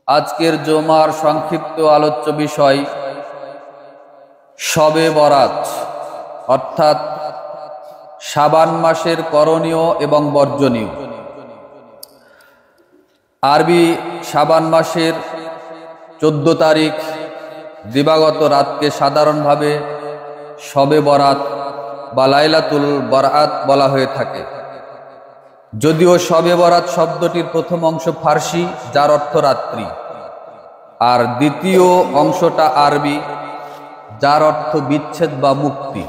আজকের জুমার সংক্ষিপ্ত আলোচ্য বিষয় শবে বরাত, অর্থাৎ শাবান মাসের করণীয় এবং বর্জনীয়। আরবি শাবান মাসের 14 তারিখ দিবাগত রাতকে সাধারণভাবে শবে বরাত বা লাইলাতুল বরাত বলা হয়ে থাকে। যদিও শবে বরাত শব্দটির প্রথম অংশ ফার্সি, যার অর্থ রাত্রি, আর দ্বিতীয় অংশটা আরবি, যার অর্থ বিচ্ছেদ বা মুক্তি।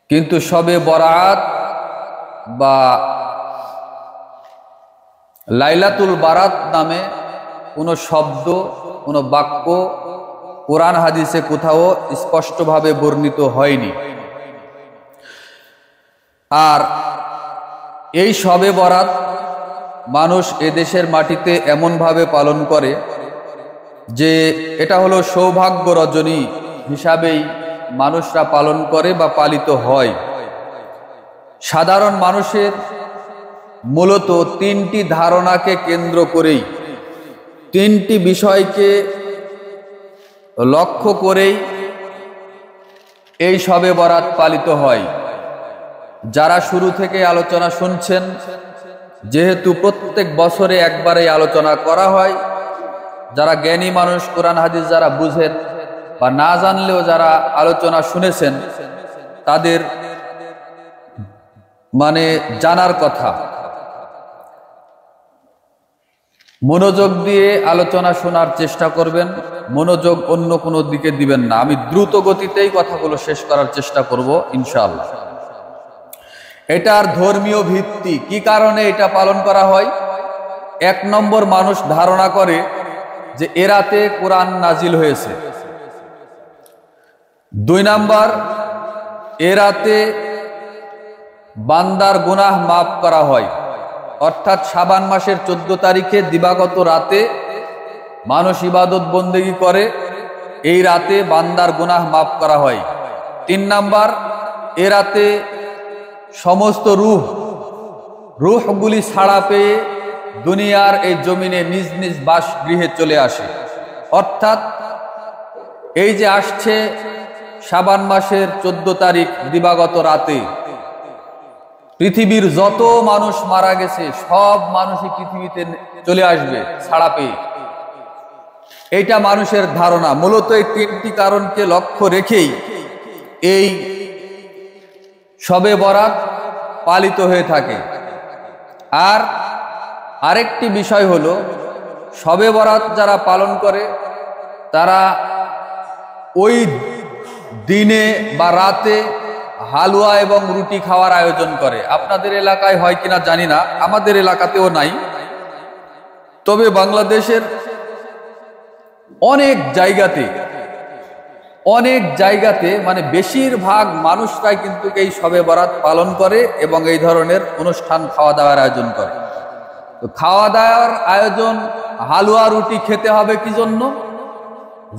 কিন্তু শবে বরাত বা লাইলাতুল বারাত নামে কোনো শব্দ, কোনো বাক্য কোরআন হাদিসে কোথাও স্পষ্টভাবে বর্ণিত হয়নি। আর এই শবে বরাত মানুষ এদেশের মাটিতে এমনভাবে পালন করে যে এটা হলো সৌভাগ্য রজনী হিসাবেই মানুষরা পালন করে বা পালিত হয়। সাধারণ মানুষের মূলত 3টি ধারণাকে কেন্দ্র করেই, 3টি বিষয়কে লক্ষ্য করেই এই শবে বরাত পালিত হয়। যারা শুরু থেকে আলোচনা শুনছেন, যেহেতু প্রত্যেক বছরে একবারে আলোচনা করা হয়, যারা জ্ঞানী মানুষ, কোরআন হাদিস যারা বুঝেন বা না জানলেও যারা আলোচনা শুনেছেন, তাদের জানার কথা। মনোযোগ দিয়ে আলোচনা শোনার চেষ্টা করবেন, মনোযোগ অন্য কোনো দিকে দিবেন না। আমি দ্রুত গতিতেই কথাগুলো শেষ করার চেষ্টা করব ইনশাআল্লাহ। এটার ধর্মীয় ভিত্তি, কি কারণে এটা পালন করা হয়? 1 নম্বর, মানুষ ধারণা করে যে এ রাতে কোরআন নাজিল হয়েছে। 2 নম্বর, এ রাতে বান্দার গুনাহ মাফ করা হয়, অর্থাৎ শাবান মাসের 14 তারিখে দিবাগত রাতে মানুষ ইবাদত বন্দেগী করে, এই রাতে বান্দার গুনাহ মাফ করা হয়। 3 নম্বর, এ রাতে সমস্ত রূহগুলি ছাড়া পেয়ে দুনিয়ার এই জমিনে নিজ নিজ বাসগৃহে চলে আসে। অর্থাৎ এই যে আসছে শাবান মাসের 14 তারিখ দিবাগত রাতে পৃথিবীর যত মানুষ মারা গেছে সব মানুষই পৃথিবীতে চলে আসবে ছাড়া পেয়ে। এইটা মানুষের ধারণা। মূলত এই 3টি কারণকে লক্ষ্য রেখেই এই শবে বরাত পালিত হয়ে থাকে। আর আরেকটি বিষয় হলো, শবে বরাত যারা পালন করে তারা ওই দিনে বা রাতে হালুয়া এবং রুটি খাওয়ার আয়োজন করে। আপনাদের এলাকায় হয় কিনা জানি না, আমাদের এলাকাতেও নাই। তবে বাংলাদেশের অনেক জায়গাতে বেশিরভাগ মানুষরাই কিন্তু এই শবে বরাত পালন করে এবং এই ধরনের অনুষ্ঠান, খাওয়া দাওয়ার আয়োজন করে। তো খাওয়া দাওয়ার আয়োজন, হালুয়া রুটি খেতে হবে কি জন্য?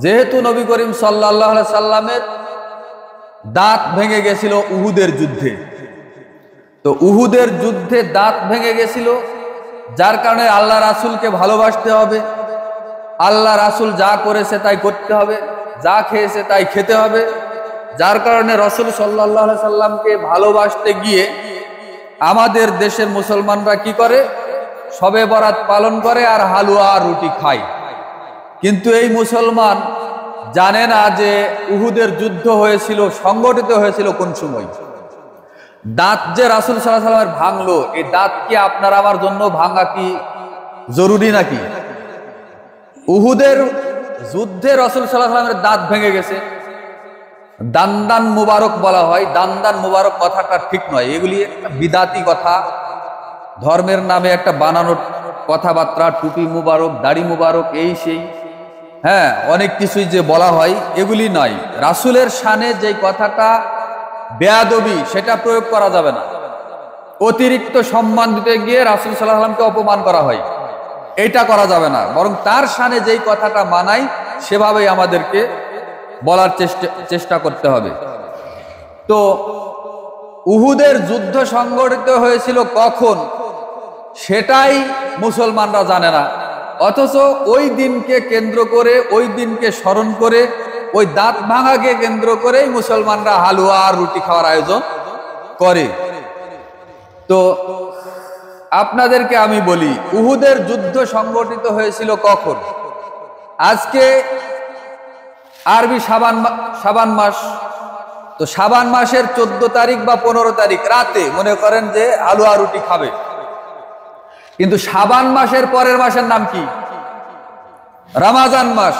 যেহেতু নবী করিম সাল্লাল্লাহু আলাইহি সাল্লামের দাঁত ভেঙে গেছিল উহুদের যুদ্ধে। তো উহুদের যুদ্ধে দাঁত ভেঙে গেছিল, যার কারণে আল্লাহ রাসূলকে ভালোবাসতে হবে, আল্লাহ রাসূল যা করেছে তাই করতে হবে, যা খেয়েছে তাই খেতে হবে। যার কারণে রাসূল সাল্লাল্লাহু আলাইহি সাল্লামকে ভালোবাসতে গিয়ে আমাদের দেশের মুসলমানরা কি করে? শবে বরাত পালন করে আর হালুয়া আর রুটি খায়। কিন্তু এই মুসলমান জানে না যে উহুদের যুদ্ধ হয়েছিল, সংগঠিত হয়েছিল কোন সময়। দাঁত যে রাসূল সাল্লাল্লাহু আলাইহি সাল্লামের ভাঙলো, এই দাঁত কি আপনার আমার জন্য ভাঙা কি জরুরি নাকি? উহুদের যুদ্ধে রাসূল সাল্লাল্লাহু আলাইহি সাল্লামের দাঁত ভেঙে গেছে, দান্দান মুবারক বলা হয়। দান্দান মুবারক কথাটা ঠিক নয়, এগুলি একটা বিদাতি কথা, ধর্মের নামে একটা বানানোর কথাবার্তা। টুপি মুবারক, দাড়ি মুবারক, এই সেই, অনেক কিছুই যে বলা হয়, এগুলি নয়। রাসূলের শানে যে কথাটা বেয়াদবি, সেটা প্রয়োগ করা যাবে না। অতিরিক্ত সম্মান দিতে গিয়ে রাসূল সাল্লাল্লাহু আলাইহি সাল্লামকে অপমান করা হয়, এটা করা যাবে না। বরং তার শানে যেই কথাটা মানায় সেভাবেই আমাদেরকে বলার চেষ্টা করতে হবে। তো উহুদের যুদ্ধ সংগঠিত হয়েছিল কখন সেটাই মুসলমানরা জানে না, অথচ ওই দিনকে কেন্দ্র করে, ওই দিনকে স্মরণ করে, ওই দাঁত ভাঙাকে কেন্দ্র করেই মুসলমানরা হালুয়া আর রুটি খাওয়ার আয়োজন করে। তো আপনাদেরকে আমি বলি, উহুদের যুদ্ধ সংগঠিত হয়েছিল কখন? আজকে আরবি শাবান মাস, তো শাবান মাসের 14 তারিখ বা 15 তারিখ রাতে মনে করেন যে হালুয়া রুটি খাবে, কিন্তু শাবান মাসের পরের মাসের নাম কি? রমাজান মাস।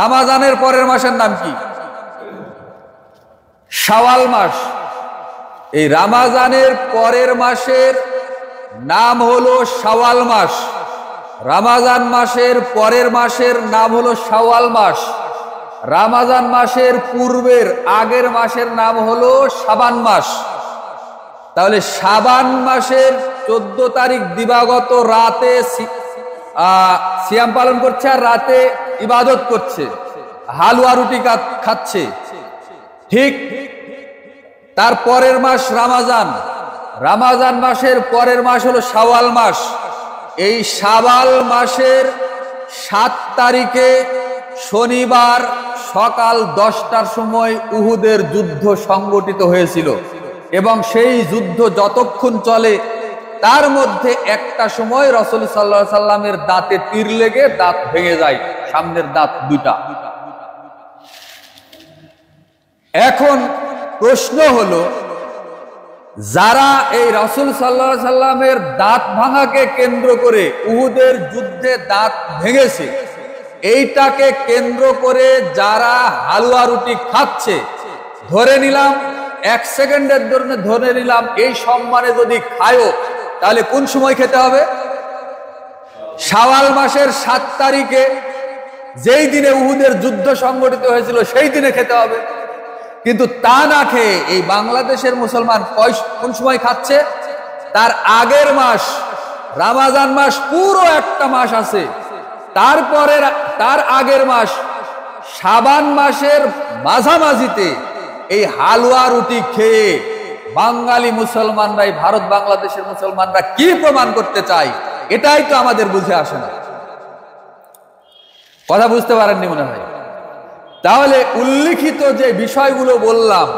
রমাজানের পরের মাসের নাম কি? শাওয়াল মাস। এই রমাজানের পরের মাসের নাম হলো শাওয়াল মাস, রমাজান মাসের পরের মাসের নাম হলো শাওয়াল মাস, রমাজান মাসের পূর্বের আগের মাসের নাম হলো শাবান মাস। তাহলে শাবান মাসের 14 তারিখ দিবাগত রাতে সিয়াম পালন করছে আর রাতে ইবাদত করছে, হালুয়া রুটি খাচ্ছে। ঠিক তার পরের মাস রমাজান, রমাজান মাসের পরের মাস হলো শাওয়াল মাস। এই শাওয়াল মাসের 7 তারিখে শনিবার সকাল 10টার সময় উহুদের যুদ্ধ সংগঠিত হয়েছিল, এবং সেই যুদ্ধ যতক্ষণ চলে তার মধ্যে একটা সময় রাসূল সাল্লাল্লাহু আলাইহি সাল্লামের দাঁতে তীর লেগে দাঁত ভেঙে যায়, সামনের দাঁত দুটা। এখন প্রশ্ন হলো, যারা এই রাসূল সাল্লাল্লাহু আলাইহি সাল্লামের দাঁত ভাঙাকে কেন্দ্র করে উহুদের যুদ্ধে দাঁত ভেঙেছে, এইটাকে কেন্দ্র করে যারা হালুয়া রুটি খাচ্ছে, ধরে নিলাম 1 সেকেন্ডের জন্য ধরে নিলাম এই সম্মানে যদি খায়ও, তাহলে কোন সময় খেতে হবে? শাওয়াল মাসের 7 তারিখে, যেই দিনে উহুদের যুদ্ধ সংগঠিত হয়েছিল সেই দিনে খেতে হবে। কিন্তু তা না খেয়ে এই বাংলাদেশের মুসলমান কোন সময় খাচ্ছে? তার আগের মাস রমাজান মাস, পুরো একটা মাস আছে, তারপরে তার আগের মাস শাবান মাসের মাঝামাঝিতে এই হালুয়া রুটি খেয়ে বাঙালি মুসলমানরা, ভারত বাংলাদেশের মুসলমানরা কি প্রমাণ করতে চায়, এটাই তো আমাদের বুঝে আসে না। কথা বুঝতে পারেননি মনে হয়। তাহলে উল্লিখিত যে বিষয়গুলো বললাম,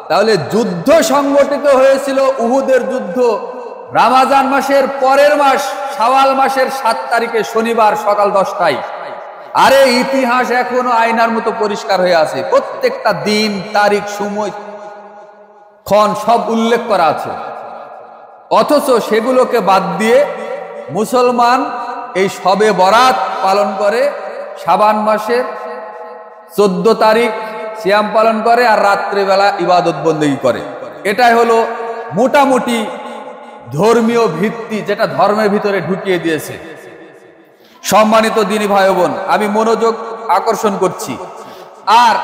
তাহলে যুদ্ধ সংগঠিত হয়েছিল উহুদের যুদ্ধ রমাজান মাসের পরের মাস শাওয়াল মাসের 7 তারিখে শনিবার সকাল 10টায়। আরে ইতিহাস এখনো আয়নার মতো পরিষ্কার হয়ে আছে, প্রত্যেকটা দিন, তারিখ, সময়, ক্ষণ সব উল্লেখ করা আছে। অথচ সেগুলোকে বাদ দিয়ে মুসলমান এই শবে বরাত পালন করে, শাবান মাসের 14 তারিখ সিয়াম পালন করে, আর রাত্রিবেলা ইবাদত বন্দেগী করে। এটাই হলো মোটামুটি ধর্মীয় ভিত্তি, যেটা ধর্মের ভিতরে ঢুকিয়ে দিয়েছে। সম্মানিত দিনী ভাই বোন, আমি মনোযোগ আকর্ষণ করছি। আর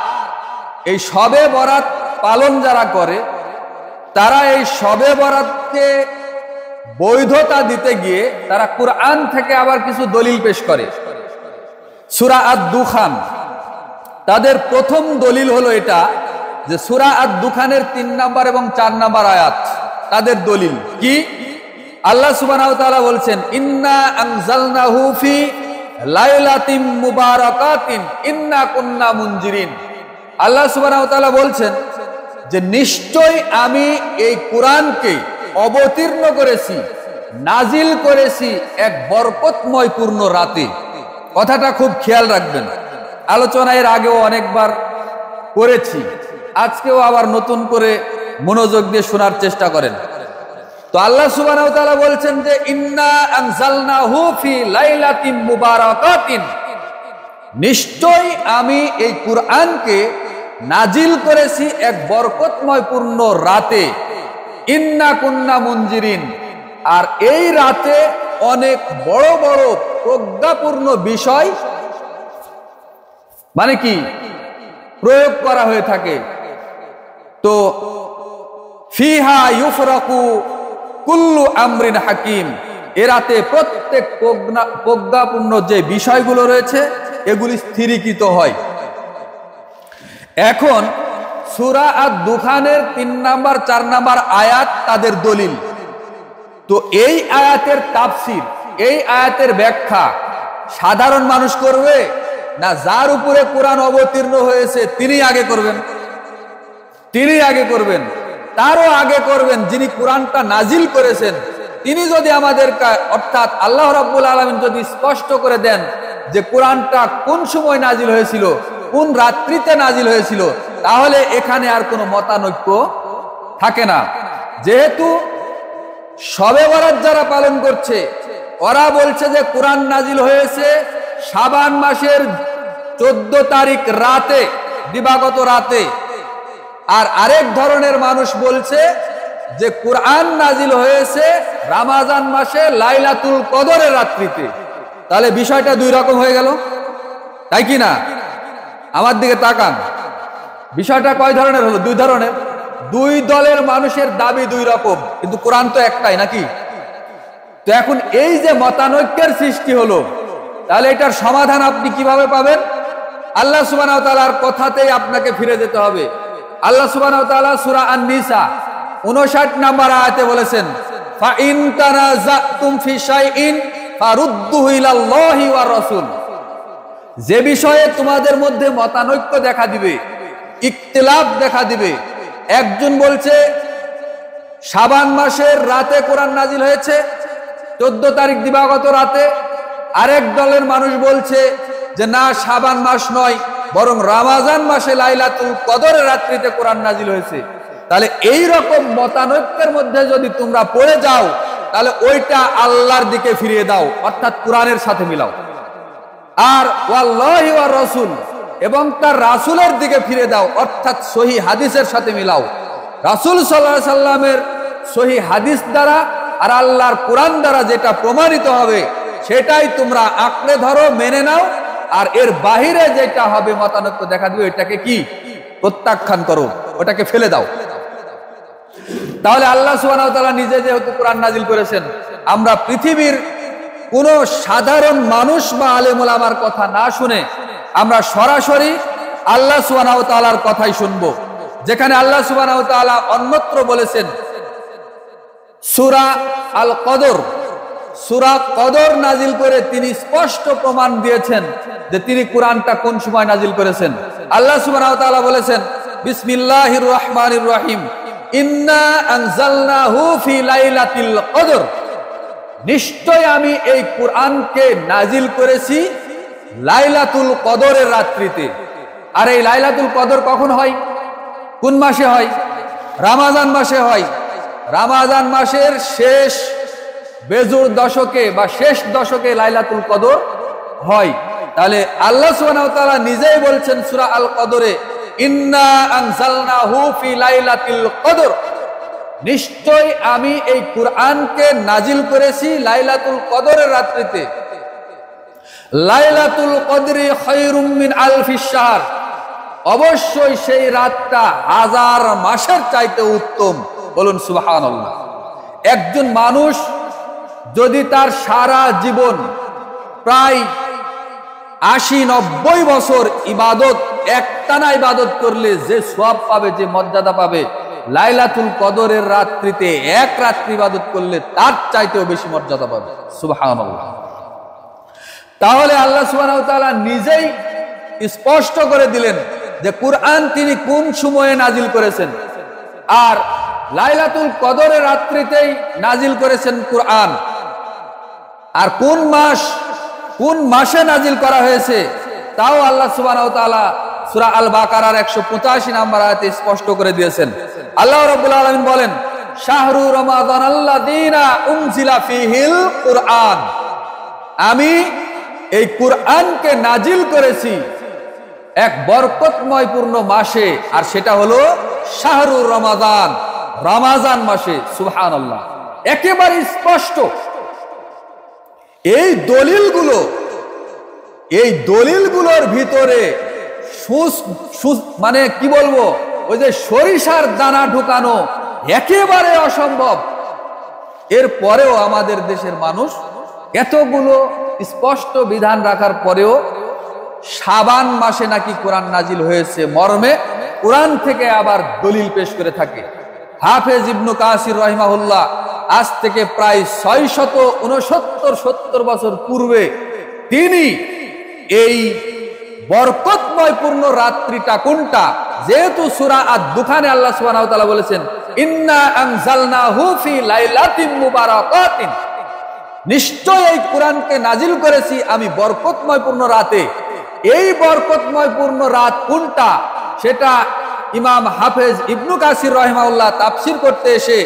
এই শবে বরাত পালন যারা করে, তারা এই শবে বরাতকে বৈধতা দিতে গিয়ে তারা কুরআন থেকে আবার কিছু দলিল পেশ করে। সূরা আদ-দুখান, তাদের প্রথম দলিল হলো এটা যে সূরা আদ-দুখানের 3 নাম্বার এবং 4 নাম্বার আয়াত তাদের দলিল কি? আল্লাহ সুবহানাহু ওয়া তাআলা বলছেন, ইন্না আনজালনাহু ফি লাইলাতিন মুবারাকাতিন ইন্না কুন্না মুনজিরিন। আল্লাহ সুবহানাহু ওয়া তাআলা বলছেন যে নিশ্চয় আমি এই কোরআনকে অবতীর্ণ করেছি, নাজিল করেছি এক বরকতময় পূর্ণ রাতে। কথাটা খুব খেয়াল রাখবেন। আলোচনা এর আগেও অনেকবার করেছি, আজকেও আবার নতুন করে মনোযোগ দিয়ে শোনার চেষ্টা করেন। তো আল্লাহ সুবহানাহু ওয়া তাআলা বলছেন যে ইন্না আনজালনাহু ফি লাইলাতিন মুবারাকাতিন, নিশ্চয় আমি এই কুরআনকে নাজিল করেছি এক বরকতময় পূর্ণ রাতে। ইন্না কুন্না মুনজিরিন, আর এই রাতে অনেক বড় বড় প্রজ্ঞাপূর্ণ বিষয় মানে কি প্রয়োগ করা হয়ে থাকে। তো ফিহা ইউফরাকু কুল্লু আমরিন হাকিম, এ রাতে প্রত্যেক প্রজ্ঞাপূর্ণ যে বিষয়গুলো রয়েছে এগুলি স্থিরীকৃত হয়। এখন সূরা আদ-দুখানের 3 নাম্বার 4 নাম্বার আয়াত তাদের দলিল। তো এই আয়াতের তাফসীর, এই আয়াতের ব্যাখ্যা সাধারণ মানুষ করবে, না যার উপরে কোরআন অবতীর্ণ হয়েছে তিনি আগে করবেন? তিনি আগে করবেন, তারও আগে করবেন যিনি কোরআনটা নাজিল করেছেন। তিনি যদি আমাদের অর্থাৎ আল্লাহ রাব্বুল আলামিন যদি স্পষ্ট করে দেন যে কোরআনটা কোন সময় নাজিল হয়েছিল, কোন রাত্রিতে নাজিল হয়েছিল, তাহলে এখানে আর কোনো মতানৈক্য থাকে না। যেহেতু শবে বরাত যারা পালন করছে ওরা বলছে যে কোরআন নাজিল হয়েছে শাবান মাসের 14 তারিখ রাতে, দিবাগত রাতে। আর আরেক ধরনের মানুষ বলছে যে কোরআন নাজিল হয়েছে রমজান মাসে লাইলাতুল কদরের রাত্রিতে। তাহলে বিষয়টা দুই রকম হয়ে গেল, তাই কি না? আমার দিকে তাকান, বিষয়টা কয় ধরনের হলো? দুই ধরনের। দুই দলের মানুষের দাবি দুই রকম, কিন্তু কোরআন তো একটাই, নাকি? তো এখন এই যে মতানৈক্যের সৃষ্টি হলো, তাহলে এটার সমাধান আপনি কিভাবে পাবেন? আল্লাহ সুবহানাহু ওয়া তাআলার কথাতেই আপনাকে ফিরে যেতে হবে। আল্লাহ সুবহানাহু ওয়া তাআলা সূরা আন-নিসা 59 নম্বর আয়াতে বলেছেন, ফা ইন তানাযাতুম ফি শাইইন ফারুদ্দুহু ইলাল্লাহি ওয়া রাসূল। যে বিষয়ে তোমাদের মধ্যে মতানৈক্য দেখা দিবে, ইখতিলাফ দেখা দিবে, একজন বলছে শাবান মাসের রাতে কোরআন নাজিল হয়েছে 14 তারিখ দিবাগত রাতে, আরেক দলের মানুষ বলছে যে না, শাবান মাস নয়, বরং রমজান মাসে লাইলাতুল কদরের রাত্রিতে কোরআন নাজিল হয়েছে। তাহলে এই রকম মতানৈক্যের মধ্যে যদি তোমরা পড়ে যাও, তাহলে ওইটা আল্লাহর দিকে ফিরিয়ে দাও, অর্থাৎ কোরআনের সাথে মিলাও। আর ওয়াল্লাহি ওয়া রাসূল, এবং তার রাসূলের দিকে ফিরে দাও, অর্থাৎ সহিহ হাদিসের সাথে মিলাও। রাসূল সাল্লাল্লাহু আলাইহি সাল্লামের সহিহ হাদিস দ্বারা আর আল্লাহর কোরআন দ্বারা যেটা প্রমাণিত হবে সেটাই তোমরা আঁকড়ে ধরো, মেনে নাও। আর এর বাহিরে যেটা হবে মতানৈক্য দেখা দিবে, এটাকে কি প্রত্যাখ্যান করো, ওটাকে ফেলে দাও। তাহলে আল্লাহ সুবহানাহু ওয়া তাআলা নিজে যেহেতু কোরআন নাজিল করেছেন, আমরা পৃথিবীর কোন সাধারণ মানুষ বা আলেম ওলামার কথা না শুনে আমরা সরাসরি আল্লাহ সুবহানাহু ওয়া তাআলার কথাই শুনবো। যেখানে আল্লাহ সুবহানাহু ওয়া তাআলা অন্যত্র বলেছেন, সূরা আল কদর, সূরা কদর নাজিল করে তিনি স্পষ্ট প্রমাণ দিয়েছেন যে তিনি কোরআনটা কোন সময় নাজিল করেছেন। আল্লাহ সুবহানাহু ওয়া তাআলা বলেছেন, বিসমিল্লাহির রহমানির রহিম, ইন্না আনজালনাহু ফি লাইলাতিল কদর। নিশ্চয় আমি এই কোরআনকে নাজিল করেছি লাইলাতুল কদরের রাত্রিতে। আর এই লাইলাতুল কদর কখন হয়? কোন মাসে হয়? রমজান মাসে হয়। রমজান মাসের শেষ বেজুর দশকে বা শেষ দশকে লাইলাতুল কদর হয়। তাহলে আল্লাহ সুবহানাহু ওয়া তাআলা নিজেই বলছেন সূরা আল কদরে, ইন্না আনজালনাহু ফি লাইলাতিল কদর। নিশ্চয় আমি এই কোরআনকে নাজিল করেছি লাইলাতুল কদরের রাত্রিতে। লাইলাতুল কদরি খায়রুম মিন আলফিশ শাহর। অবশ্যই সেই রাতটা হাজার মাসের চাইতে উত্তম। বলুন সুবহানাল্লাহ। একজন মানুষ যদি তার সারা জীবন প্রায় 80-90 বছর ইবাদত, একটানা ইবাদত করলে যে সওয়াব পাবে, যে মর্যাদা পাবে, লাইলাতুল কদরের রাত্রিতে এক রাত্রি ইবাদত করলে তার চাইতেও বেশি মর্যাদা পাবে। সুবহানাল্লাহ। তাহলে আল্লাহ সুবহানাহু ওয়া তাআলা নিজেই স্পষ্ট করে দিলেন যে কোরআন তিনি কোন সময়ে নাজিল করেছেন, আর লাইলাতুল কদরের রাত্রিতেই নাজিল করেছেন কোরআন। আর কোন মাস, কোন মাসে নাজিল করা হয়েছে তাও আল্লাহ সুবহানাহু ওয়া তাআলা সূরা আল বাকারার 185 নম্বর আয়াতে স্পষ্ট করে দিয়েছেন। আল্লাহ রাব্বুল আলামিন বলেন, শাহরু রমাদানাল্লাযীনা উনজিলা ফীহিল কুরআন। আমি এই কুরআনকে নাজিল করেছি এক বরকতময় পূর্ণ মাসে, আর সেটা হলো শাহরু রমাদান, রমজান মাসে। সুবহানাল্লাহ। একেবারে স্পষ্ট এই দলিলগুলোর ভিতরে মানে কি বলবো, ওই যে সরিষার দানা ঢুকানো একেবারে অসম্ভব। এর পরেও আমাদের দেশের মানুষ এতগুলো স্পষ্ট বিধান রাখার পরেও শাবান মাসে নাকি কোরআন নাজিল হয়েছে মর্মে কোরআন থেকে আবার দলিল পেশ করে থাকে। হাফেজ ইবনু কাসির রাহিমাহুল্লাহ আজ থেকে প্রায় 669-70 বছর পূর্বে তিনি এই বরকতময় পূর্ণ রাত্রিটা কোনটা, যেহেতু সূরা আদ-দুখানে আল্লাহ সুবহানাহু ওয়া তাআলা বলেছেন ইন্না আনজালনাহু ফি লাইলাতিন মুবারাকাতিন, নিশ্চয় এই কোরআনকে নাজিল করেছি আমি বরকতময় পূর্ণ রাতে। এই বরকতময় পূর্ণ রাত কোনটা সেটা ইমাম হাফেজ ইবনু কাসির রাহিমাহুল্লাহ তাফসীর করতে এসে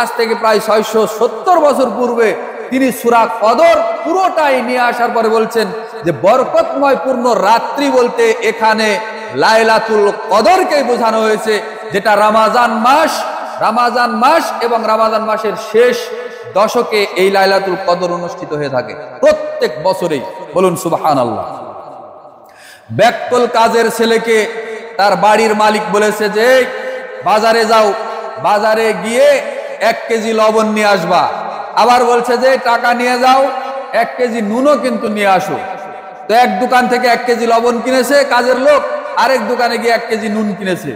আজ থেকে প্রায় 670 বছর পূর্বে তিনি সূরা কদর পুরোটাই নিয়ে আসার পরে বলছেন যে বরকতময় পূর্ণ রাত্রি বলতে এখানে লাইলাতুল কদরকে বোঝানো হয়েছে, যেটা রমজান মাস এবং রমজান মাসের শেষ দশকে এই লাইলাতুল কদর অনুষ্ঠিত হয়ে থাকে প্রত্যেক বছরেই। বলুন সুবহানাল্লাহ। ব্যাককল কাজের ছেলেকে তার বাড়ির মালিক বলেছে যে বাজারে যাও, বাজারে গিয়ে 1 কেজি লবণ নিয়ে আসবা। আবার বলছে যে টাকা নিয়ে যাও, 1 কেজি নুনও কিন্তু নিয়ে আসো। তো এক দোকান থেকে 1 কেজি লবণ কিনেছে কাজের লোক, আরেক দোকানে গিয়ে 1 কেজি নুন কিনেছে।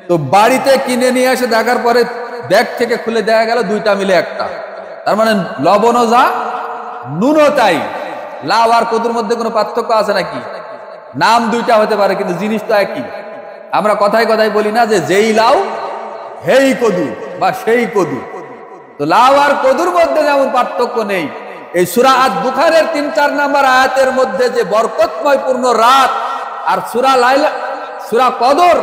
তো বাড়িতে কিনে নিয়ে এসে দেখার পরে ব্যাগ থেকে খুলে দেখা গেল দুইটা মিলে একটা। তার মানে লবণও যা নুনও তাই। লাউ আর কদুর মধ্যে কোনো পার্থক্য আছে নাকি? নাম দুইটা হতে পারে কিন্তু জিনিস তো একই। আমরা কথায় কথায় বলি না যে যেই লাউ হেই কদু বা সেই কদু। তো লাউ আর কদুর মধ্যে যেমন পার্থক্য নেই, এই সূরা আদ-দুখানের 3-4 নম্বর আয়াতের মধ্যে যে বরকতময় পূর্ণ রাত আর সূরা কদর,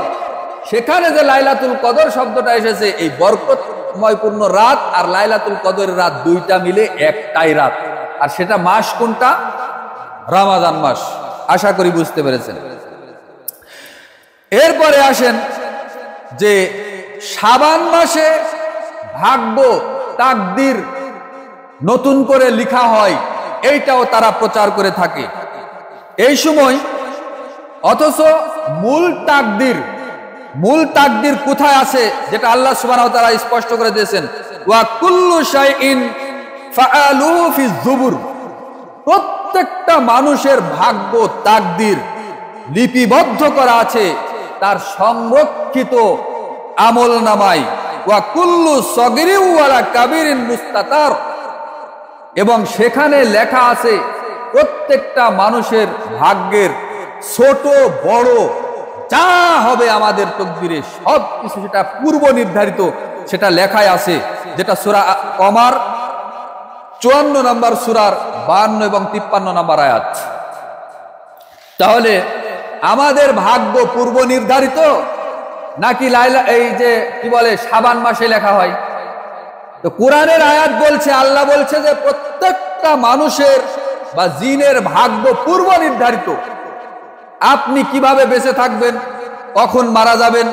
সেখানে যে লাইলাতুল কদর শব্দটা এসেছে, এই বরকতময় পূর্ণ রাত আর লাইলাতুল কদরের রাত দুইটা মিলে একটাই রাত। আর সেটা মাস কোনটা? রমজান মাস। আশা করি বুঝতে পেরেছেন। এরপরে আসেন যে শাবান মাসে ভাগ্য তাকদির নতুন করে লেখা হয়, এইটাও তারা প্রচার করে থাকে এই সময়। অথচ মূল তাকদির কোথায় আছে, যেটা আল্লাহ সুবহানাহু ওয়া তাআলা স্পষ্ট করে দিয়েছেন, ওয়া কুল্লু শাইইন ফাআলুহু ফি যুবুর। প্রত্যেকটা মানুষের ভাগ্য তাকদির লিপিবদ্ধ করা আছে তার সংরক্ষিত আমলনামায়। ওয়া কুল্লু সগীরিন ওয়া কাবীরিন মুস্তাতার, এবং সেখানে লেখা আছে প্রত্যেকটা মানুষের ভাগ্যের ছোট বড় যা হবে আমাদের তকদিরে সব কিছু সেটা পূর্ব নির্ধারিত, সেটা লেখায় আছে, যেটা সূরা কমার 54 নম্বর সূরার 52 এবং 53 নম্বর আয়াত। তাহলে আমাদের ভাগ্য পূর্ব নির্ধারিত নাকি এই যে কি বলে শাবান মাসে লেখা হয়? তো কোরআনের আয়াত বলছে, আল্লাহ বলছে যে প্রত্যেকটা মানুষের বা জিনের ভাগ্য পূর্ব নির্ধারিত। আপনি কিভাবে বেঁচে থাকবেন, কখন মারা যাবেন,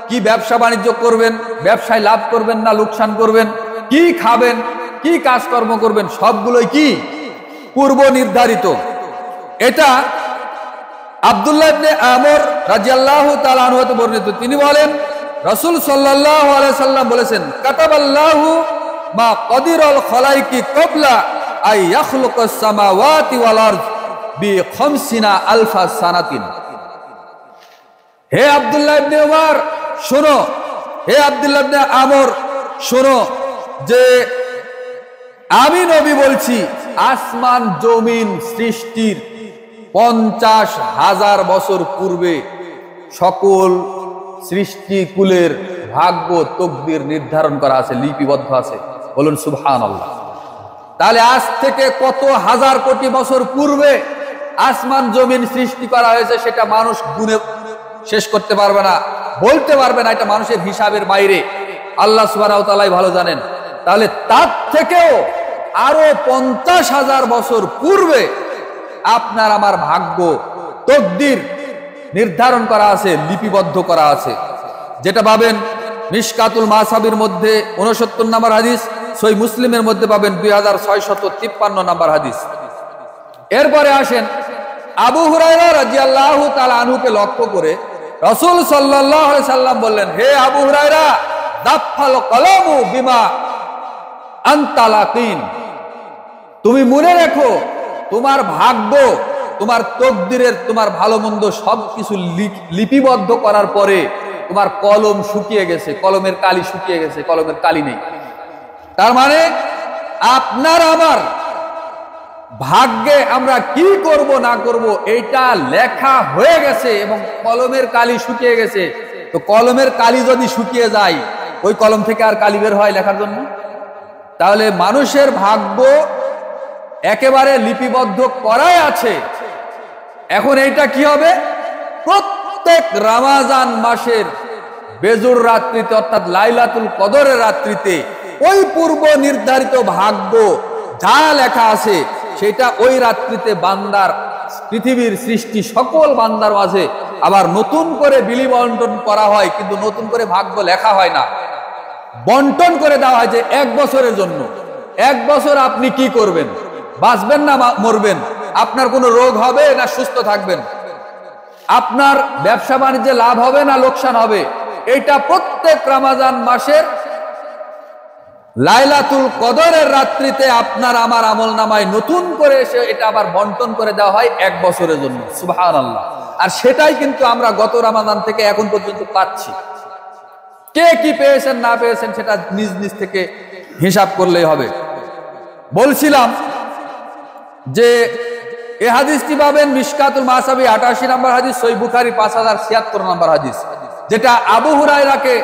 কি ব্যবসা বাণিজ্য করবেন, ব্যবসায় লাভ করবেন না লোকসান করবেন, কি খাবেন, কি কাজকর্ম করবেন, সবগুলোই কি পূর্ব নির্ধারিত। এটা আব্দুল্লাহ ইবনে আমর রাদিয়াল্লাহু তাআলা আনহু হতে বর্ণিত। তিনি বলেন রাসূল সাল্লাল্লাহু আলাইহি সাল্লাম বলেছেন, কাতাবাল্লাহু মা কদিরুল খলাইকি ক্বাবলা আই ইয়াখলুকাস সামাওয়াতি ওয়াল আরদ বি 50,000 সানাতিন। হে আব্দুল্লাহ ইবনে উমর শোনো, হে আব্দুল্লাহ ইবনে আমর শোনো, যে আমি নবী বলছি আসমান জমিন সৃষ্টির 50,000 বছর পূর্বে সকল সৃষ্টিকুলের ভাগ্য তকদির নির্ধারণ করা আছে, লিপিবদ্ধ আছে। বলুন সুবহানাল্লাহ। তাহলে আজ থেকে কত হাজার কোটি বছর পূর্বে আসমান জমিন সৃষ্টি করা হয়েছে সেটা মানুষ গুণে শেষ করতে পারবে না, বলতে পারবে না, এটা মানুষের হিসাবের বাইরে। আল্লাহ সুবহানাহু ওয়া তাআলা ভালো জানেন। তাহলে তার থেকেও আরো 50,000 বছর পূর্বে আপনার আমার ভাগ্য তকদির নির্ধারণ করা আছে, লিপিবদ্ধ করা আছে। যেটা পাবেন মিশকাতুল মাসাবির মধ্যে 69 নম্বর হাদিস, সহিহ মুসলিমের মধ্যে পাবেন 2653 নম্বর হাদিস। এরপরে আসেন আবু হুরায়রা রাদিয়াল্লাহু তাআলা আনহুকে লক্ষ্য করে রাসূল সাল্লাল্লাহু আলাইহি সাল্লাম বললেন, হে আবু হুরায়রা, দাফাল কলামু বিমা আনতা লাকিন, তুমি মনে রেখো তোমার ভাগ্য, তোমার তকদিরের, তোমার ভালো মন্দ সবকিছু লিপিবদ্ধ করার পরে তোমার কলম শুকিয়ে গেছে, কলমের কালি শুকিয়ে গেছে, কলমের কালি নেই। তার মানে আপনার আমার ভাগ্যে আমরা কি করব না করব এইটা লেখা হয়ে গেছে এবং কলমের কালি শুকিয়ে গেছে। তো কলমের কালি যদি শুকিয়ে যায়, ওই কলম থেকে আর কালি বের হয় লেখার জন্য? তাহলে মানুষের ভাগ্য একেবারে লিপিবদ্ধ করাই আছে। এখন এইটা কি হবে? প্রত্যেক রমজান মাসের বেজুর রাত্রিতে অর্থাৎ লাইলাতুল কদরের রাত্রিতে ওই পূর্ব নির্ধারিত ভাগ্য যা লেখা আছে সেটা ওই রাত্রিতে বান্দার, পৃথিবীর সৃষ্টি সকল বান্দার মাঝে আবার নতুন করে বিলি বন্টন করা হয়, কিন্তু নতুন করে ভাগ্য লেখা হয় না, বন্টন করে দেওয়া হয় যে 1 বছরের জন্য। 1 বছর আপনি কি করবেন? বাঁচবেন না মরবেন? আপনার কোনো রোগ হবে না সুস্থ থাকবেন? আপনার ব্যবসা বাণিজ্যে লাভ হবে না লোকসান হবে? এটা প্রত্যেক রমজান মাসের লাইলাতুল কদরের রাত্রিতে আপনার আমার আমলনামায় নতুন করে এসে এটা আবার বন্টন করে দেওয়া হয় 1 বছরের জন্য। সুবহানাল্লাহ। আর সেটাই কিন্তু আমরা গত রমজান থেকে এখন পর্যন্ত পাচ্ছি। কে কি পেয়েছেন না পেয়েছেন সেটা নিজ নিজ থেকে হিসাব করলেই হবে। বলছিলাম যে এই হাদিসটি পাবেন মিশকাতুল মাসাবি 88 নম্বর হাদিস, সহিহ বুখারী 5076 নম্বর হাদিস, যেটা আবু হুরায়রাকে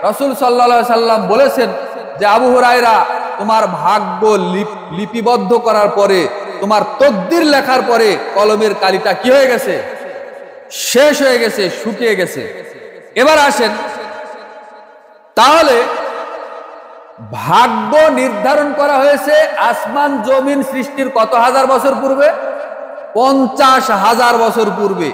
রাসূল সাল্লাল্লাহু আলাইহি সাল্লাম বলেছেন যে আবু হুরায়রা, তোমার ভাগ্য লিপিবদ্ধ করার পরে, তোমার তকদির লেখার পরে কলমের কালিটা কি হয়ে গেছে? শেষ হয়ে গেছে, শুকিয়ে গেছে। এবার আসেন, তাহলে ভাগ্য নির্ধারণ করা হয়েছে আসমান জমিন সৃষ্টির কত হাজার বছর পূর্বে? 50,000 বছর পূর্বে।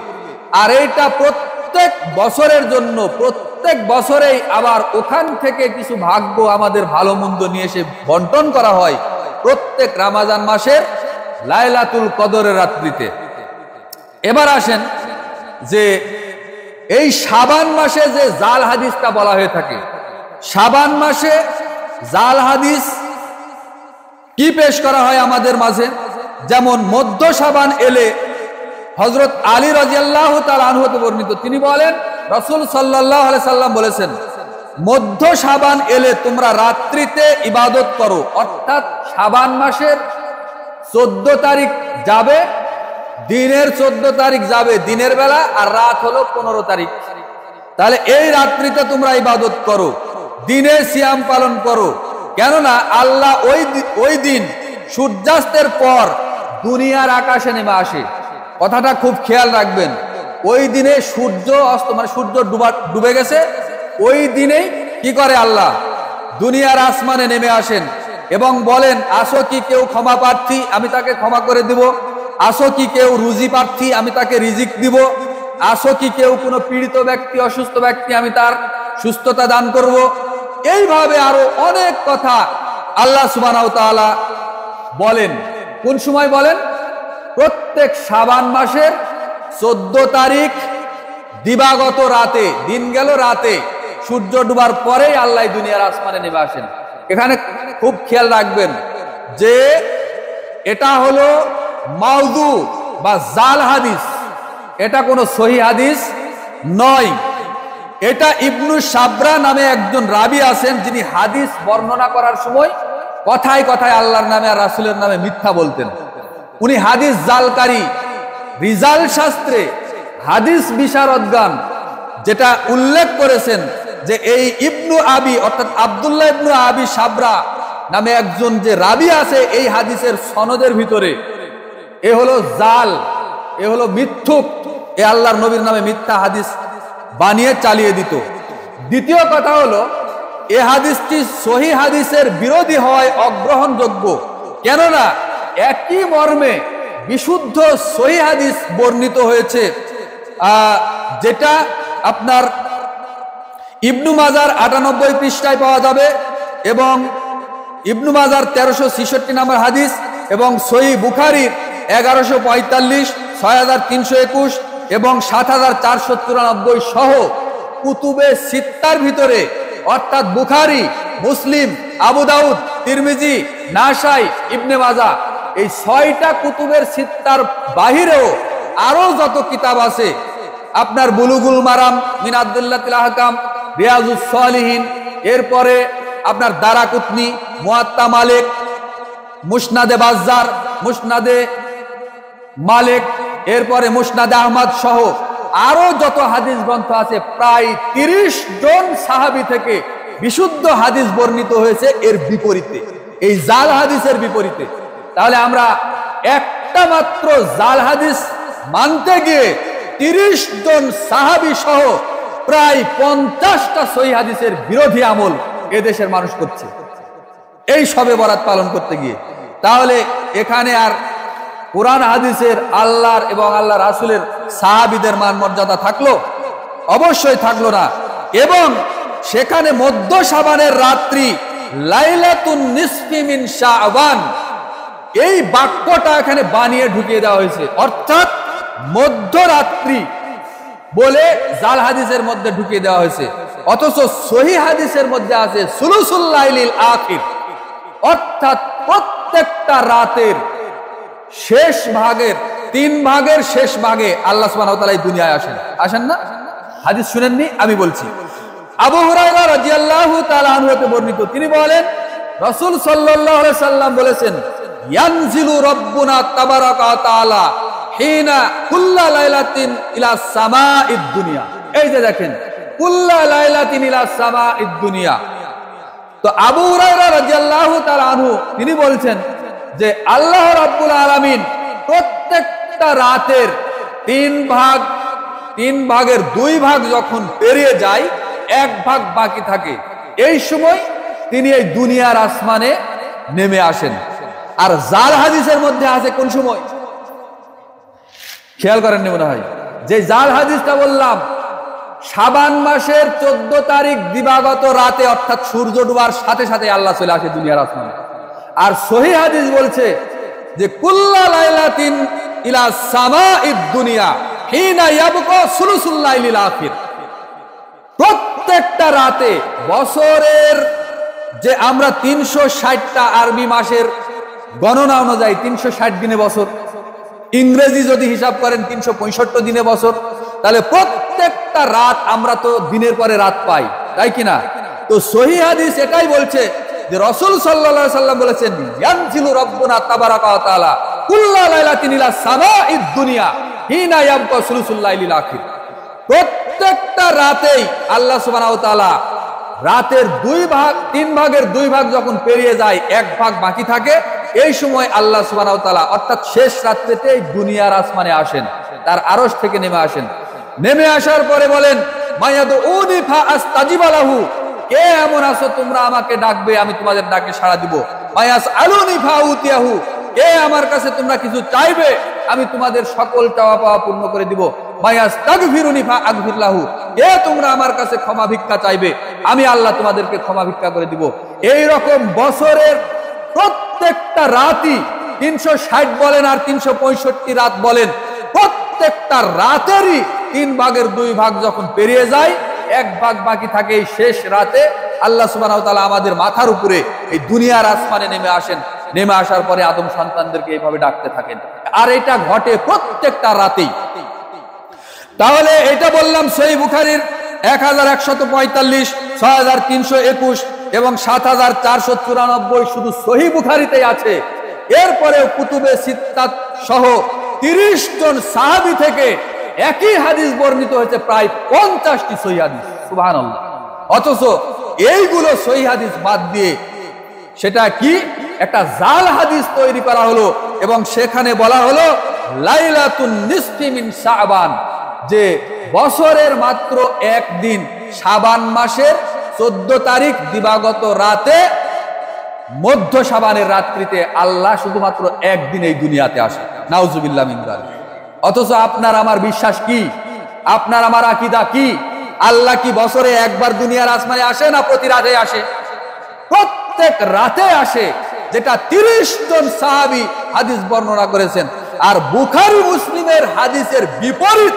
আর এইটা প্রত্যেক বছরের জন্য, প্রত্যেক বছরেই আবার ওখান থেকে কিছু ভাগ্য আমাদের ভালো মন্দ নিয়ে এসে বন্টন করা হয় প্রত্যেক রমজান মাসের লাইলাতুল কদরের রাত্রিতে। এবার আসেন যে এই শাবান মাসে যে জাল হাদিসটা বলা হয়ে থাকে, শাবান মাসে জাল হাদিস কি পেশ করা হয় আমাদের মাঝে? যেমন মধ্য শাবান এলে হযরত আলী রাদিয়াল্লাহু তাআলা আনহু হতে বর্ণিত, তিনি বলেন রাসূল সাল্লাল্লাহু আলাইহি সাল্লাম বলেছেন, মধ্য শাবান এলে তোমরা রাত্রিতে ইবাদত করো। অর্থাৎ শাবান মাসের 14 তারিখ যাবে, দিনের 14 তারিখ যাবে দিনের বেলা, আর রাত হলো 15 তারিখ। তাহলে এই রাত্রিতে তোমরা ইবাদত করো, দিনে সিয়াম পালন করো। কেননা আল্লাহ ওই দিন সূর্যাস্তের পর দুনিয়ার আকাশে নেমে আসে। কথাটা খুব খেয়াল রাখবেন। ওই দিনে সূর্য অস্ত, মানে সূর্য ডুবে গেছে, ওই দিনেই কি করে আল্লাহ? দুনিয়ার আসমানে নেমে আসেন এবং বলেন, আসো কি কেউ ক্ষমা প্রার্থী, আমি তাকে ক্ষমা করে দিব। আসো কি কেউ রুজি প্রার্থী, আমি তাকে রিজিক দিব। আসো কি কেউ কোনো পীড়িত ব্যক্তি, অসুস্থ ব্যক্তি, আমি তার সুস্থতা দান করব। এইভাবে আরো অনেক কথা আল্লাহ সুবহানাহু ওয়া তাআলা বলেন। কোন সময় বলেন? প্রত্যেক শাবান মাসের 14 তারিখ দিবাগত রাতে, দিন গেল রাতে, সূর্য ডুবার পরেই আল্লাহ দুনিয়ার আসমানে নেমে আসেন। এখানে খুব খেয়াল রাখবেন যে এটা হলো মাউযু বা জাল হাদিস, এটা কোনো সহিহ হাদিস নয়। এটা ইবনু সাবরা নামে একজন রাবি আছেন, যিনি হাদিস বর্ণনা করার সময় কথায় কথায় আল্লাহর নামে আর রাসূলের নামে মিথ্যা বলতেন। উনি হাদিস জালকারী, রিজাল শাস্ত্রে হাদিস বিশারদগান যেটা উল্লেখ করেছেন যে এই ইবনু আবি অর্থাৎ আব্দুল্লাহ ইবনু আবি সাবরা নামে একজন যে রাবি আছে এই হাদিসের সনদের ভিতরে, এ হলো জাল, এ হলো মিথ্যুক, এ আল্লাহর নবীর নামে মিথ্যা হাদিস বানিয়ে চালিয়ে দিত। দ্বিতীয় কথা হলো, এ হাদিসটি সহিহ হাদিসের বিরোধী হয় অগ্রহণযোগ্য। কেননা একই মর্মে বিশুদ্ধ সহিহ হাদিস বর্ণিত হয়েছে, যেটা আপনার ইবনু মাজার 98 পৃষ্ঠায় পাওয়া যাবে এবং ইবনু মাজার 1366 নম্বর হাদিস এবং সহিহ বুখারীর 1145, 6321 এবং 7494 সহ কুতুবে সিত্তার ভিতরে অর্থাৎ বুখারী, মুসলিম, আবু দাউদ, তিরমিজি, নাসাই, ইবনে মাজাহ, এই 6টা কুতুবের সিত্তার বাহিরেও আরো যত কিতাব আছে, আপনার বুলুগুল মারাম, মিনাদুল্লাতিল আহকাম, রিয়াজুস সালিহিন, এরপরে আপনার দারাকুতনি, মুয়াত্তা মালিক, মুসনাদে বাজ্জার, মুসনাদে মালিক, এরপরে মুসনাদে আহমদ সহ আরো যত হাদিস গ্রন্থ আছে, প্রায় 30 জন সাহাবী থেকে বিশুদ্ধ হাদিস বর্ণিত হয়েছে এর বিপরীতে, এই জাল হাদিসের বিপরীতে। তাহলে আমরা একটা মাত্র জাল হাদিস মানতে গিয়ে 30 জন সাহাবী সহ প্রায় 50টা সহিহ হাদিসের বিরোধী আমল এদেশের মানুষ করছে এই শবে বরাত পালন করতে গিয়ে। তাহলে এখানে আর কোরআন হাদিসের আল্লাহর এবং আল্লাহ রাসূলের সাহাবীদের মান মর্যাদা থাকলো? অবশ্যই থাকলো না। এবং সেখানে মধ্য শাবানের রাত্রি, লাইলাতুন নিসফি মিন শাবান, এই বাক্যটা এখানে বানিয়ে ঢুকিয়ে দেওয়া হয়েছে, অর্থাৎ মধ্যরাত্রি বলে জাল হাদিসের মধ্যে ঢুকিয়ে দেওয়া হয়েছে। অথচ সহিহ হাদিসের মধ্যে আছে সুলুসুল লাইলিল আখির, অর্থাৎ প্রত্যেকটা রাতের শেষ ভাগের 3 ভাগের শেষ ভাগে আল্লাহ সুবহানাহু ওয়া তাআলা এই দুনিয়ায় আসেন না? হাদিস শুনেননি? আমি বলছি। আবু হুরায়রা রাদিয়াল্লাহু তাআলা আনহু হতে বর্ণিত, তিনি বলেন রাসূল সাল্লাল্লাহু আলাইহি সাল্লাম বলেছেন, ইয়ানজিলু রাব্বুনা তাবারাকা ওয়া তাআলা হিনা কুল্লা লাইলাতিন ইলা সামাঈদ দুনিয়া। এই যে দেখেন, কুল্লা লাইলাতিন ইলা সামাঈদ দুনিয়া। তো আবু হুরায়রা রাদিয়াল্লাহু তাআলা আনহু তিনি বলছেন যে আল্লাহ রাব্বুল আলামিন প্রত্যেকটা রাতের 3 ভাগের 2 ভাগ যখন পেরিয়ে যায়, 1 ভাগ বাকি থাকে, এই সময় তিনি এই দুনিয়ার আসমানে নেমে আসেন। আর জাল হাদিসের মধ্যে আছে কোন সময়? খেয়াল করেননি মনে হয়? যে জাল হাদিসটা বললাম, শাবান মাসের 14 তারিখ দিবাগত রাতে, অর্থাৎ সূর্য ডুবার সাথে সাথে আল্লাহ চলে আসে দুনিয়ার আসমানে। আর সহিহ হাদিস বলছে যে কুল্লা লাইলাতিন ইলা সামাঈদ দুনিয়া হিনা ইয়াবকা সুলুসুল লাইলিল আখির। প্রত্যেকটা রাতে, বছরের যে আমরা 360টা আরবি মাসের গণনা অনুযায়ী 360 দিনে বছর, ইংরেজি যদি হিসাব করেন 365 দিনে বছর, তাহলে প্রত্যেকটা রাত আমরা তো দিনের পরে রাত পাই, তাই কিনা? তো সহিহ হাদিস এটাই বলছে যে রাসূল সাল্লাল্লাহু আলাইহি সাল্লাম বলেছেন, ইয়ানজিলু রাব্বুনা তাবারাকা ওয়া তাআলা কুল্লা লাইলাতিন ইলা সামাঈদ দুনিয়া হিনা ইয়াবকা সুলুসুল লাইলিল আখির। প্রত্যেকটা রাতেই আল্লাহ সুবহানাহু ওয়া তাআলা রাতের 3 ভাগের 2 ভাগ যখন পেরিয়ে যায়, 1 ভাগ বাকি থাকে, এই সময় আল্লাহ সুবহানাহু ওয়া তাআলা অর্থাৎ শেষ রাত্রিতে দুনিয়ার আসমানে আসেন, তার আরশ থেকে নেমে আসেন। নেমে আসার পরে বলেন, মায়াদউনি ফা আস্তাজিবা লাহু, কে এমন আছো তোমরা আমাকে ডাকবে, আমি তোমাদের ডাকে সাড়া দিব। মায়াসআলুনি ফা উতিয়াহু, কে আমার কাছে তোমরা কিছু চাইবে, আমি তোমাদের সকল চাওয়া পাওয়া পূর্ণ করে দিব। মায়াস্তাগফিরুনি ফা আগফির লাহু, কে তোমরা আমার কাছে ক্ষমা ভিক্ষা চাইবে, আমি আল্লাহ তোমাদেরকে ক্ষমা ভিক্ষা করে দিব। এই রকম বছরের প্রত্যেকটা রাতই, 360 বলেন আর 365 রাত বলেন, প্রত্যেকটা রাতেরই 3 ভাগের 2 ভাগ যখন পেরিয়ে যায়, 1 ভাগ বাকি থাকে, এই শেষ রাতে আল্লাহ সুবহানাহু ওয়া তাআলা আমাদের মাথার উপরে এই দুনিয়ার আসমানে নেমে আসেন। নেমে আসার পরে আদম সন্তানদেরকে এইভাবে ডাকতে থাকেন, আর এটা ঘটে প্রত্যেকটা রাতেই। তাহলে এটা বললাম সহিহ বুখারীর 1145, 6321 এবং 7494 শুধু সহিহ বুখারীতেই আছে। এরপরে কুতুবে সিত্তাত সহ 30 জন সাহাবী থেকে একই হাদিস বর্ণিত হয়েছে, প্রায় 50টি সহিহ হাদিস। সুবহানাল্লাহ। অথচ এইগুলো সহিহ হাদিস বাদ দিয়ে সেটা কি একটা জাল হাদিস তৈরি করা হলো, এবং সেখানে বলা হলো লাইলাতুন নিসফি মিন শাবান, যে বছরের মাত্র 1 দিন, শাবান মাসের 14 তারিখ দিবাগত রাতে, মধ্য শাবানের রাত্রিতে আল্লাহ শুধুমাত্র 1 দিন এই দুনিয়াতে আসে। নাউজুবিল্লাহ মিন যালিক। অথচ আপনার আমার বিশ্বাস কি? আপনার আমার আকীদা কি? আল্লাহ কি বছরে একবার দুনিয়ার আসমানে আসে না প্রতি রাতে আসে? প্রত্যেক রাতে আসে, যেটা 30 জন সাহাবী হাদিস বর্ণনা করেছেন। আর বুখারী মুসলিমের হাদিসের বিপরীত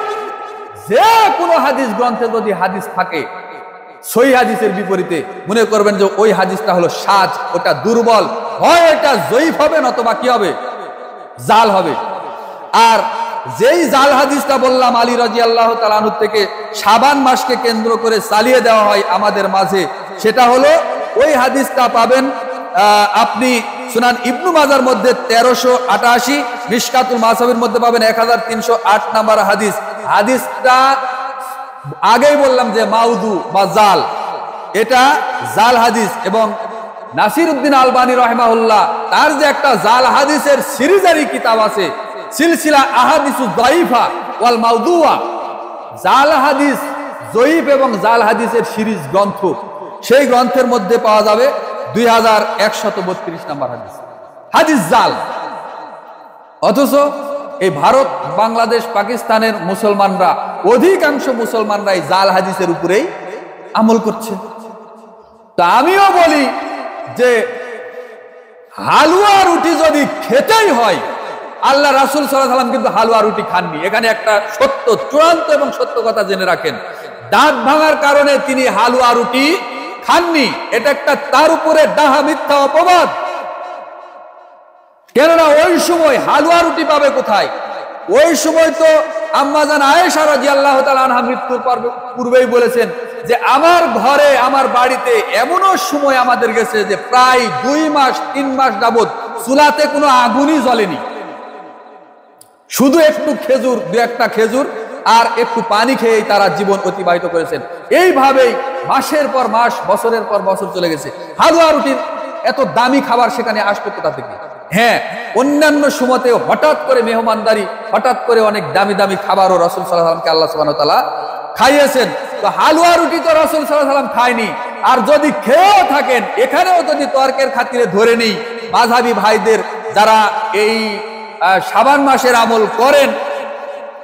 যে কোনো হাদিস গ্রন্থে যদি হাদিস থাকে সহিহ হাদিসের বিপরীতে, মনে করবেন যে ওই হাদিসটা হলো সাজ, ওটা দুর্বল, হয় এটা জয়ীফ হবে, নতুবা কি হবে? জাল হবে। আর যেই জাল হাদিসটা বললাম আলী রাদিয়াল্লাহু তাআলা আনহু থেকে শাবান মাসকে কেন্দ্র করে চালিয়ে দেওয়া হয় আমাদের মাঝে, সেটা হলো ওই হাদিসটা পাবেন আপনি সুনান ইবনু মাজার মধ্যে 1388, মিশকাতুল মাসাবির মধ্যে পাবেন 1308 নাম্বার হাদিস। হাদিসটা আগেই বললাম যে মাউদু বা জাল, এটা জাল হাদিস। এবং নাসিরউদ্দিন আলবানী রাহিমাহুল্লাহ তার যে একটা জাল হাদিসের সিরিজারি কিতাব আছে, সিলসিলা আহাদিসু যায়িফা ওয়াল মাউদুয়া, জাল হাদিস জয়ীফ এবং জাল হাদিসের সিরিজ গ্রন্থ, সেই গ্রন্থের মধ্যে পাওয়া যাবে 2132 নাম্বার হাদিস, হাদিস জাল। অথচ এই ভারত, বাংলাদেশ, পাকিস্তানের মুসলমানরা, অধিকাংশ মুসলমানরা এই জাল হাদিসের উপরেই আমল করছে। তা আমিও বলি যে হালুয়া রুটি যদি খেতেই হয়, আল্লাহ রাসূল সাল্লাল্লাহু আলাইহি ওয়াসাল্লাম কিন্তু হালুয়া রুটি খাননি। এখানে একটা সত্য, চূড়ান্ত এবং সত্য কথা জেনে রাখেন, দাঁত ভাঙার কারণে তিনি হালুয়া রুটি খাননি। এটা একটা তার উপরে ডাহা মিথ্যা অপবাদ। কেননা ওই সময় হালুয়া রুটি পাবে কোথায়? ওই সময় তো আম্মাজান আয়েশা রাদিয়াল্লাহু তাআলা আনহা মৃত্যুর পূর্বেই বলেছেন যে আমার ঘরে, আমার বাড়িতে এমনও সময় আমাদের গেছে যে প্রায় 2 মাস 3 মাস যাবত চুলাতে কোনো আগুনই জ্বলেনি, শুধু একটু খেজুর, 2-1টা খেজুর আর একটু পানি খেয়েই তারা জীবন অতিবাহিত করেছেন। এইভাবেই মাসের পর মাস, বছরের পর বছর চলে গেছে। হালুয়া রুটির এত দামি খাবার সেখানে আসতো কোথা থেকে? হ্যাঁ, অন্যান্য সময়তে হঠাৎ করে মেহমানদারি, হঠাৎ করে অনেক দামি দামি খাবারও রাসূল সাল্লাল্লাহু আলাইহি ওয়াসাল্লামকে আল্লাহ সুবহানাহু ওয়া তাআলা খাইয়েছেন। তো হালুয়া রুটি তো রাসূল সাল্লাল্লাহু আলাইহি ওয়াসাল্লাম খায়নি। আর যদি খেয়েও থাকেন, এখানেও যদি তর্কের খাতিরে ধরে নেই, মাযহাবী ভাইদের যারা এই শাবান মাসের আমল করেন,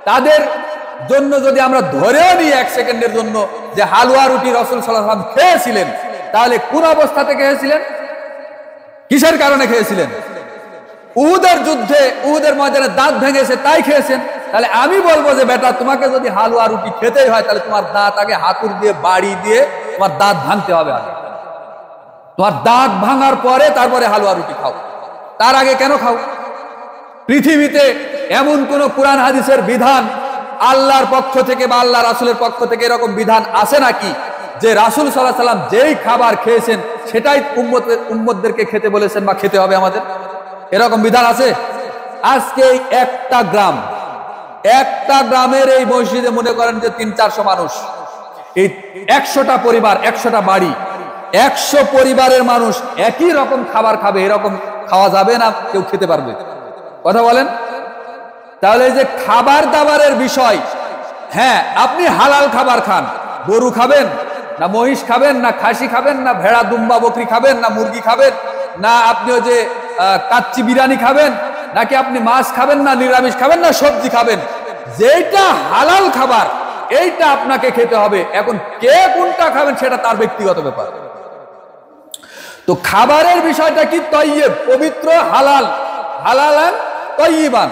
তাদের জন্য যদি আমরা ধরেও নিই 1 সেকেন্ডের জন্য যে হালুয়া রুটি রাসূল সাল্লাল্লাহু আলাইহি ওয়াসাল্লাম খেয়েছিলেন, তাহলে কোন অবস্থাতে খেয়েছিলেন? কিসের কারণে খেয়েছিলেন? উহুদের যুদ্ধে, উহুদের ময়দানে দাঁত ভেঙেছে তাই খেয়েছেন। তাহলে আমি বলবো যে বেটা, তোমাকে যদি হালুয়া রুটি খেতেই হয়, তাহলে তোমার দাঁত আগে হাতুর দিয়ে, বাড়ি দিয়ে তোমার দাঁত ভাঙতে হবে আগে। তোমার দাঁত ভাঙার পরে তারপরে হালুয়া রুটি খাও, তার আগে কেন খাও? পৃথিবীতে এমন কোন কোরআন হাদিসের বিধান আল্লাহর পক্ষ থেকে বা আল্লাহ রাসূলের পক্ষ থেকে এরকম বিধান আছে নাকি যে রাসূল সাল্লাল্লাহু আলাইহি ওয়াসাল্লাম যেই খাবার খেয়েছেন সেটাই উম্মতদেরকে খেতে বলেছেন বা খেতে হবে আমাদের? এরকম বিধান আছে? আজকে একটা গ্রামের এই মসজিদে মনে করেন যে 300-400 মানুষ, এই 100টা পরিবার, 100টা বাড়ি, 100 পরিবারের মানুষ একই রকম খাবার খাবে, এরকম খাওয়া যাবে না? কেউ খেতে পারবে? কথা বলেন। তাহলে এই যে খাবার দাবারের বিষয়, হ্যাঁ, আপনি হালাল খাবার খান, গরু খাবেন না মহিষ খাবেন, না খাসি খাবেন, না ভেড়া, দুম্বা, বকরি খাবেন, না মুরগি খাবেন, না আপনি ওই যে কাচ্চি বিরিয়ানি খাবেন, নাকি আপনি মাছ খাবেন, না নিরামিষ খাবেন, না সবজি খাবেন, যেটা হালাল খাবার এইটা আপনাকে খেতে হবে। এখন কে কোনটা খাবেন সেটা তার ব্যক্তিগত ব্যাপার। তো খাবারের বিষয়টা কি? তয়্যিব, পবিত্র, হালাল, হালালান তয়্যিবান,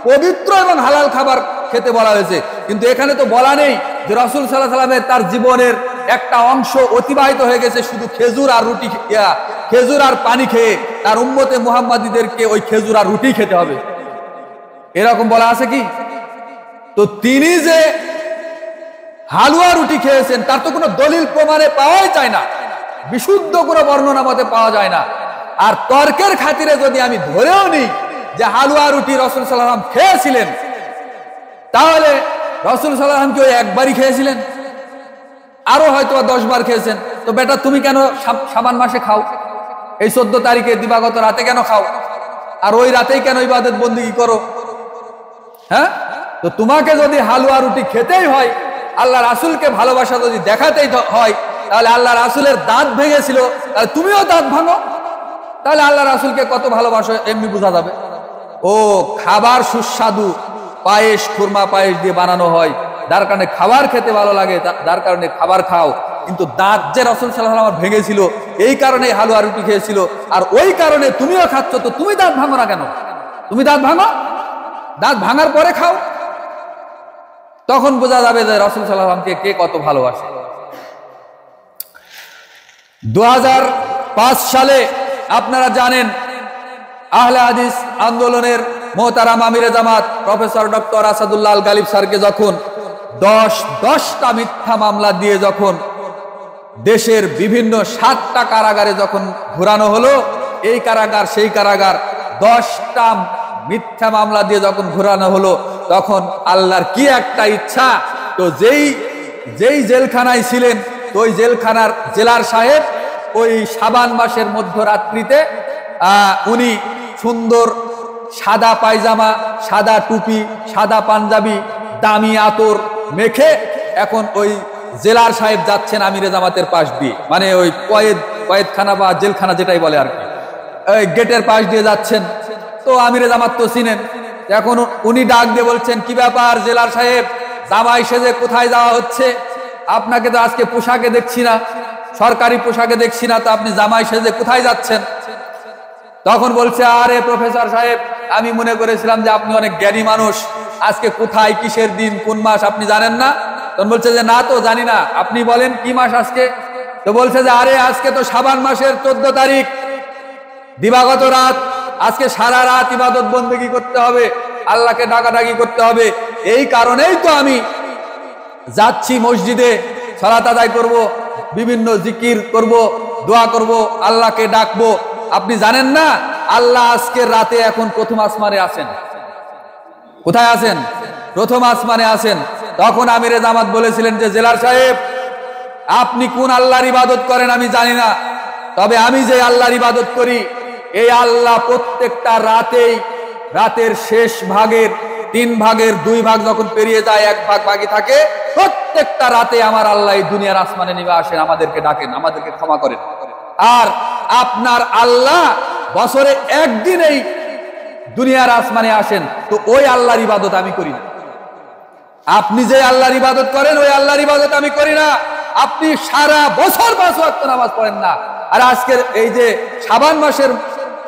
পবিত্র এবং হালাল খাবার খেতে বলা হয়েছে। কিন্তু এখানে তো বলা নেই যে রাসূল সাল্লাল্লাহু আলাইহি ওয়াসাল্লামের তার জীবনের একটা অংশ অতিবাহিত হয়ে গেছে শুধু খেজুর আর রুটি, খেজুর আর পানি খেয়ে, তার উম্মতে মুহাম্মাদীদেরকে ওই খেজুর আর রুটি খেতে হবে, এরকম বলা আছে কি? তো তিনি যে হালুয়া রুটি খেয়েছেন তার তো কোনো দলিল প্রমাণে পাওয়াই যায় না, বিশুদ্ধ কোনো বর্ণনা মতে পাওয়া যায় না। আর তর্কের খাতিরে যদি আমি ধরেও নিই যে হালুয়া রুটি রাসূল সাল্লাল্লাহু আলাইহি ওয়াসাল্লাম খেয়েছিলেন, তাহলে রাসূল সাল্লাল্লাহু আলাইহি ওয়াসাল্লাম কি ওই একবারই খেয়েছিলেন? আরো হয়তো 10 বার খেয়েছেন। তো বেটা, তুমি কেন শাবান মাসে খাও? এই 14 তারিখে দিবাগত রাতে কেন খাও? আর ওই রাতেই কেন ইবাদত বন্দেগী করো? হ্যাঁ, তো তোমাকে যদি হালুয়া রুটি খেতেই হয়, আল্লাহ রাসূলকে ভালোবাসা যদি দেখাতেই হয়, তাহলে আল্লাহ রাসূলের দাঁত ভেঙেছিল, তাহলে তুমিও দাঁত ভাঙো, তাহলে আল্লাহ রাসূলকে কত ভালোবাসো এমনি বোঝা যাবে। ও খাবার সুস্বাদু, পায়েস, খুরমা পায়েস দিয়ে বানানো হয়, যার কারণে খাবার খেতে ভালো লাগে, যার কারণে খাবার খাও। কিন্তু দাঁত যে রাসূল সাল্লাল্লাহু আলাইহি ওয়াসাল্লাম ভেঙেছিল, এই কারণে হালুয়া রুটি খেয়েছিল, আর ওই কারণে তুমিও খাচ্ছ, তো তুমি দাঁত ভাঙো না কেন? তুমি দাঁত ভাঙো, দাঁত ভাঙার পরে খাও, তখন বোঝা যাবে যে রাসূল সাল্লাল্লাহু আলাইহি ওয়াসাল্লামকে কে কত ভালোবাসে। 2005 সালে আপনারা জানেন আহলে হাদিস আন্দোলনের মোহতারাম আমিরে জামাত প্রফেসর ডক্টর আসাদুল্লাহ আল গালিব স্যারকে যখন 10টা মিথ্যা মামলা দিয়ে যখন দেশের বিভিন্ন 7টা কারাগারে যখন ঘোরানো হলো, এই কারাগার সেই কারাগার, 10টা মিথ্যা মামলা দিয়ে যখন ঘোরানো হলো, তখন আল্লাহর কি একটা ইচ্ছা, তো যেই জেলখানায় ছিলেন, তো ওই জেলখানার জেলার সাহেব ওই শাবান মাসের মধ্যরাত্রিতে উনি সুন্দর সাদা পায়জামা, সাদা টুপি, সাদা পাঞ্জাবি, দামি আতর মেখে এখন ওই জেলার সাহেব যাচ্ছেন আমিরে জামাতের পাশ দিয়ে, মানে ওই কয়েদখানা বা জেলখানা যেটাই বলে আর কি, ওই গেটের পাশ দিয়ে যাচ্ছেন। তো আমিরে জামাত তো চিনেন, এখন উনি ডাক দিয়ে বলছেন, কি ব্যাপার জেলার সাহেব, জামাই সেজে কোথায় যাওয়া হচ্ছে? আপনাকে তো আজকে পোশাকে দেখছি না, সরকারি পোশাকে দেখছি না, তো আপনি জামাই সেজে কোথায় যাচ্ছেন? তখন বলছে, আরে প্রফেসর সাহেব, আমি মনে করেছিলাম যে আপনি অনেক জ্ঞানী মানুষ, আজকে কোথায়, কিসের দিন, কোন মাস আপনি জানেন না? তখন বলছে যে না তো জানি না, আপনি বলেন কি মাস আজকে? তো বলছে যে আরে আজকে তো শাবান মাসের 14 তারিখ, দিবাগত রাত, আজকে সারা রাত ইবাদত বন্দেগী করতে হবে, আল্লাহকে ডাকাডাকি করতে হবে, এই কারণেই তো আমি যাচ্ছি মসজিদে, সালাত আদায় করব, বিভিন্ন জিকির করব, দোয়া করব, আল্লাহকে ডাকবো। আপনি জানেন না আল্লাহ আজকের রাতে এখন প্রথম আসমানে আছেন? কোথায় আছেন? প্রথম আসমানে আছেন। তখন আমিরে জামাত বলেছিলেন যে জেলার সাহেব, আপনি কোন আল্লাহর ইবাদত করেন আমি জানি না, তবে আমি যে আল্লাহর ইবাদত করি, এই আল্লাহ প্রত্যেকটা রাতের শেষ ভাগের 3 ভাগের 2 ভাগ যখন পেরিয়ে যায়, 1 ভাগ বাকি থাকে, প্রত্যেকটা রাতে আমার আল্লাহ এই দুনিয়ার আসমানে নেমে আসেন, আমাদেরকে ডাকেন, আমাদেরকে ক্ষমা করেন। আর আপনার আল্লাহ বছরে একদিন এই দুনিয়ার আসমানে আসেন, তো ওই আল্লাহর ইবাদত আমি করি না। আপনি যে আল্লাহর ইবাদত করেন ওই আল্লাহর ইবাদত আমি করি না। আপনি সারা বছর 5 ওয়াক্ত নামাজ পড়েন না, আর আজকের এই যে শাবান মাসের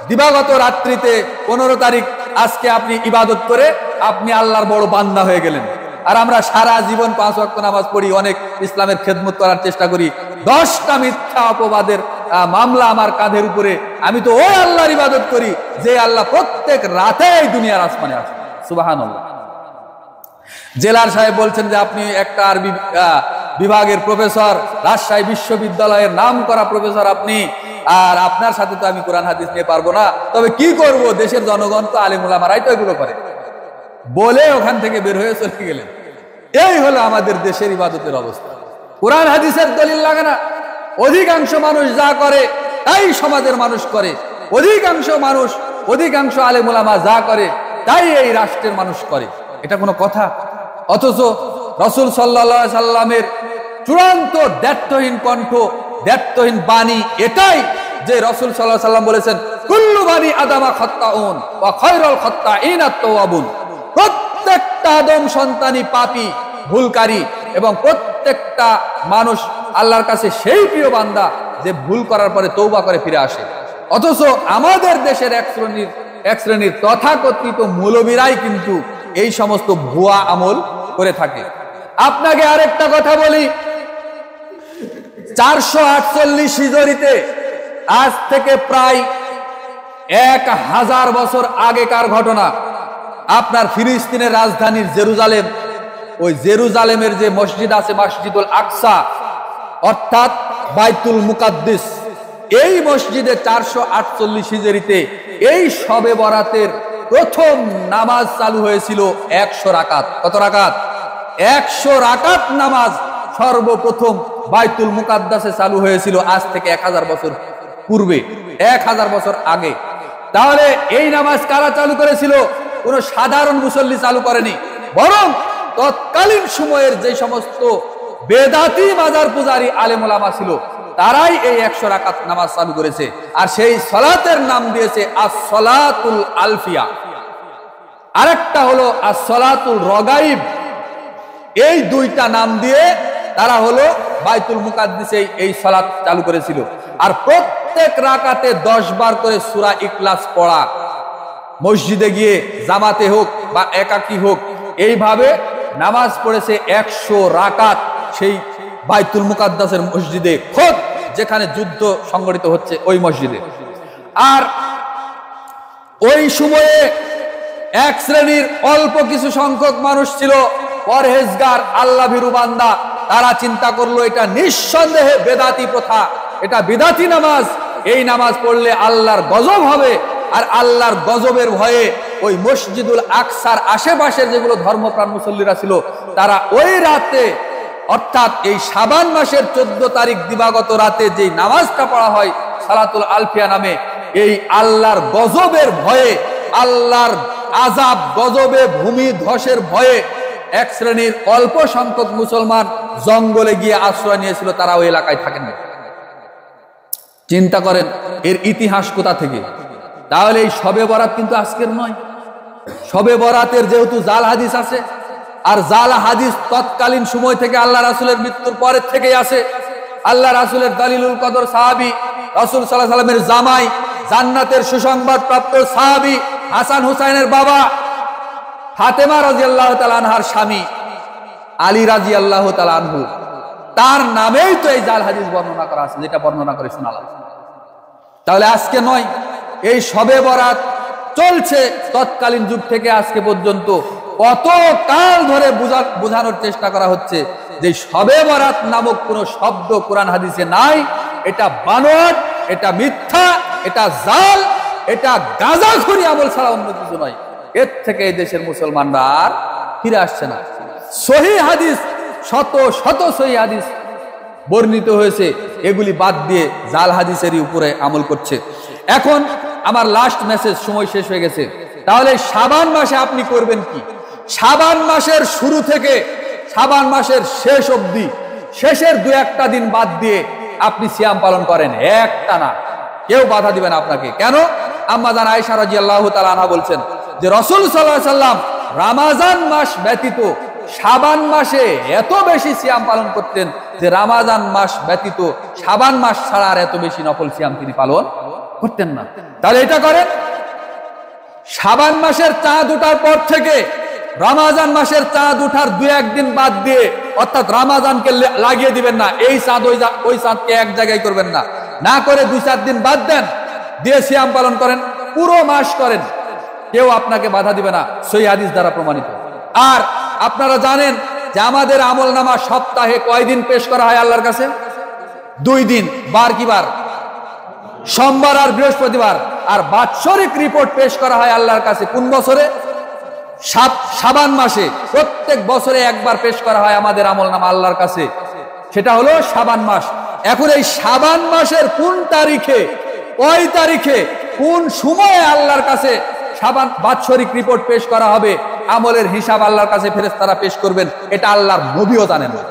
দিবাগত রাত্রিতে 15 তারিখ আজকে আপনি ইবাদত করে আপনি আল্লাহর বড় বান্দা হয়ে গেলেন। আর আমরা সারা জীবন 5 ওয়াক্ত নামাজ পড়ি, অনেক ইসলামের খেদমত করার চেষ্টা করি, 10টা মিথ্যা অপবাদের মামলা আমার কাঁধের উপরে, আমি তো ওই আল্লাহর ইবাদত করি যে আল্লাহ প্রত্যেক রাতে এই দুনিয়ার আসমানে আসেন। সুবহানাল্লাহ। জেলার সাহেব বলছেন যে আপনি একটা আরবি বিভাগের প্রফেসর, রাজশাহী বিশ্ববিদ্যালয়ের নাম করা প্রফেসর আপনি, আর আপনার সাথে তো আমি কোরআন হাদিস নিয়ে পারবো না, তবে কি করব, দেশের জনগণ তো আলেম ওলামারাই তো এগুলো করে, বলে ওখান থেকে বের হয়ে চলে গেলেন। এই হলো আমাদের দেশের ইবাদতের অবস্থা। কোরআন হাদিসের দলিল লাগে না, অধিকাংশ মানুষ যা করে তাই সমাজের মানুষ করে, অধিকাংশ আলেম ওলামা যা করে তাই এই রাষ্ট্রের মানুষ করে, এটা কোনো কথা? অথচ রাসূল সাল্লাল্লাহু আলাইহি সাল্লামের চূড়ান্ত দ্ব্যর্থহীন কণ্ঠ, দ্ব্যর্থহীন বাণী এটাই যে রাসূল সাল্লাল্লাহু আলাইহি সাল্লাম বলেছেন, কুল্লু বানি আদামা খাত্তাউন ওয়া খায়রুল খাত্তাইন আত-তাওয়াবুন, প্রত্যেকটা আদম সন্তানই পাপী, ভুলকারী, এবং প্রত্যেকটা মানুষ আল্লাহর কাছে সেই প্রিয় বান্দা যে ভুল করার পরে তওবা করে ফিরে আসে। অথচ আমাদের দেশের এক শ্রেণীর তথাকথিত মৌলবীরাই কিন্তু এই সমস্ত ভুয়া আমল করে থাকে। আপনাকে আরেকটা কথা বলি, 448 হিজরিতে, আজ থেকে প্রায় 1000 বছর আগেকার ঘটনা, আপনার ফিলিস্তিনের রাজধানীর জেরুজালেম, ওই জেরুজালেমের যে মসজিদ আছে মসজিদুল আকসা, অর্থাৎ বাইতুল মুকাদ্দিস, এই মসজিদে 448 হিজরিতে এই শবে বরাতের প্রথম নামাজ চালু হয়েছিল 100 রাকাত। কত রাকাত? 100 রাকাত নামাজ সর্বপ্রথম বাইতুল মুকাদ্দাসে চালু হয়েছিল, আজ থেকে 1000 বছর পূর্বে, 1000 বছর আগে। তাহলে এই নামাজ কারা চালু করেছিল? কোন সাধারণ মুসল্লি চালু করেনি, বরং তৎকালীন সময়ের যে সমস্ত বেদাতি মাজার পূজারী আলেম ওলামা ছিল তারাই এই 100 রাকাত নামাজ চালু করেছে। আর সেই সালাতের নাম দিয়েছে as-সালাতুল আলফিয়া, আরেকটা হলো as-সালাতুল রগাইব। এই দুইটা নাম দিয়ে তারা হলো বাইতুল মুকাদ্দিসে এই সালাত চালু করেছিল। আর প্রত্যেক রাকাতে 10 বার করে সূরা ইখলাস পড়া, মসজিদে গিয়ে জামাতে হোক বা একাকী হোক, এইভাবে নামাজ পড়েছে 100 রাকাত সেই বাইতুল মুকাদ্দাসের মসজিদে, খোদ যেখানে যুদ্ধ সংগঠিত হচ্ছে ওই মসজিদে। আর ওই সময়ে এক শ্রেণীর অল্প কিছু সংখ্যক মানুষ ছিল পরহেজগার, আল্লাহ ভীরু বান্দা, তারা চিন্তা করলো এটা নিঃসন্দেহে বেদাতি প্রথা, এটা বিদাতি নামাজ, এই নামাজ পড়লে আল্লাহর গজব হবে, আর আল্লাহর গজবের ভয়ে ওই মসজিদুল আকসার আশেপাশের যেগুলো ধর্মপ্রাণ মুসল্লিরা ছিল তারা ওই রাতে অর্থাৎ এই শাবান মাসের 14 তারিখ দিবাগত রাতে যে নামাজটা পড়া হয় সালাতুল আলফিয়া নামে, এই আল্লাহর গজবের ভয়ে, আল্লাহর আযাব গজবে ভূমি ধসের ভয়ে এক শ্রেণীর অল্প সংখ্যক মুসলমান জঙ্গলে গিয়ে আশ্রয় নিয়েছিল, তারা ওই এলাকায় থাকেন না। চিন্তা করেন এর ইতিহাস কোথা থেকে। তাহলে এই শবে বরাত কিন্তু আজকের নয়। শবে বরাতের যেহেতু জাল হাদিস আছে, আর জাল হাদিস তৎকালীন সময় থেকে আল্লাহ রাসূলের মৃত্যুর পরের থেকেই আছে। আল্লাহ রাসূলের দলিলুল কদর সাহাবী, রাসূল সাল্লাল্লাহু আলাইহি ওয়াসাল্লামের জামাই, জান্নাতের সুসংবাদ প্রাপ্ত সাহাবী হাসান হুসাইনের বাবা, ফাতেমা রাদিয়াল্লাহু তাআলা আনহার স্বামী আলী রাদিয়াল্লাহু তাআলা আনহু, তার নামেই তো এই জাল হাদিস বর্ণনা করা আছে, যেটা বর্ণনা করে শোনালাম। তাহলে আজকে নয়, এই শবে বরাত চলছে তৎকালীন যুগ থেকে আজকে পর্যন্ত। কত কাল ধরে বোঝানোর চেষ্টা করা হচ্ছে যে শবে বরাত নামক কোন শব্দ কোরআন হাদিসে নাই, এটা বানোয়াট, এটা মিথ্যা, এটা জাল, এটা গাঁজাখুরি আমল ছাড়া অন্য কিছু নয়। এর থেকে এই দেশের মুসলমানরা আর ফিরে আসছে না। সহিহ হাদিস, শত শত সহিহ হাদিস বর্ণিত হয়েছে, এগুলি বাদ দিয়ে জাল হাদিসেরই উপরে আমল করছে। এখন আমার লাস্ট মেসেজ, সময় শেষ হয়ে গেছে। তাহলে শাবান মাসে আপনি করবেন কি? শাবান মাসের শুরু থেকে শাবান মাসের শেষ অবধি, শেষের 2-1টা দিন বাদ দিয়ে আপনি সিয়াম পালন করেন, একটা না, কেউ বাধা দিবেন আপনাকে। কেন? আম্মা জান আয়েশা রাদিয়াল্লাহু তাআলা আনহা বলছেন যে রাসূল সাল্লাল্লাহু আলাইহি সাল্লাম রমজান মাস ব্যতীত শাবান মাসে এত বেশি সিয়াম পালন করতেন যে রমজান মাস ব্যতীত শাবান মাস ছাড়া আর এত বেশি নফল সিয়াম তিনি পালন করতেন না। তাহলে এটা করেন, শাবান মাসের চাঁদ ওঠার পর থেকে রমজান মাসের চাঁদ ওঠার 2-1 দিন বাদ দিয়ে, অর্থাৎ রমজানকে লাগিয়ে দিবেন না, এই চাঁদ ওই চাঁদকে এক জায়গায় করবেন না, না করে 2-4 দিন বাদ দেন, দিয়ে সিয়াম পালন করেন, পুরো মাস করেন, কেউ আপনাকে বাধা দিবে না, সহিহ হাদিস দ্বারা প্রমাণিত। আর আপনারা জানেন যে আমাদের আমলনামা সপ্তাহে কয়দিন পেশ করা হয় আল্লাহর কাছে? 2 দিন। বার কি বার? সোমবার আর বৃহস্পতিবার। আর বাৎসরিক রিপোর্ট পেশ করা হয় আল্লাহর কাছে কোন বছরে? শাবান মাসে। প্রত্যেক বছরে একবার পেশ করা হয় আমাদের আমলনামা আল্লাহর কাছে, সেটা হলো শাবান মাস। এখন এই শাবান মাসের কোন তারিখে, কয় তারিখে, কোন সময়ে আল্লাহর কাছে শাবান বাৎসরিক রিপোর্ট পেশ করা হবে, আমলের হিসাব আল্লাহর কাছে ফেরেশতারা পেশ করবেন, এটা আল্লাহর নবীও জানেন না।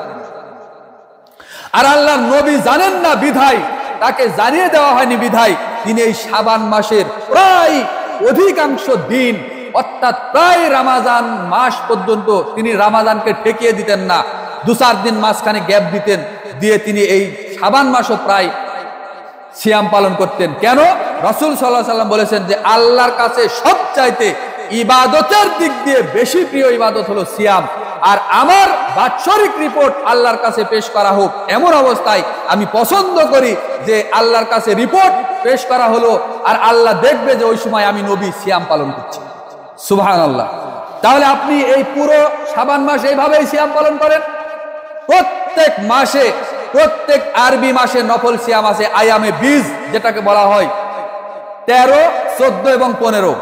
আর আল্লাহর নবী জানেন না বিধায় তাকে জানিয়ে দেওয়া হয়নি, বিধায় তিনি এই শাবান মাসের প্রায় অধিকাংশ দিন, অর্থাৎ প্রায় রমজান মাস পর্যন্ত তিনি রমজানকে ঠেকিয়ে দিতেন না, 2-4 দিন মাঝখানে গ্যাপ দিতেন, দিয়ে তিনি এই শাবান মাসও প্রায় সিয়াম পালন করতেন। কেন? রাসূল সাল্লাল্লাহু আলাইহি ওয়াসাল্লাম বলেছেন যে আল্লাহর কাছে সবচাইতে ইবাদতের দিক দিয়ে বেশি প্রিয় ইবাদত হলো সিয়াম। আর আমার বাৎসরিক রিপোর্ট আল্লাহর কাছে পেশ করা হোক, এমন অবস্থায় আমি পছন্দ করি যে আল্লাহর কাছে রিপোর্ট পেশ করা হলো, আর আল্লাহ দেখবে যে ওই সময় আমি নবী সিয়াম পালন করছি। সুবহানাল্লাহ। তাহলে আপনি এই পুরো শাবান মাস এইভাবেই সিয়াম পালন করেন। প্রত্যেক মাসে, প্রত্যেক আরবি মাসে নফল সিয়াম আছে, আয়ামে বীজ যেটাকে বলা হয়, 13, 14 এবং 15।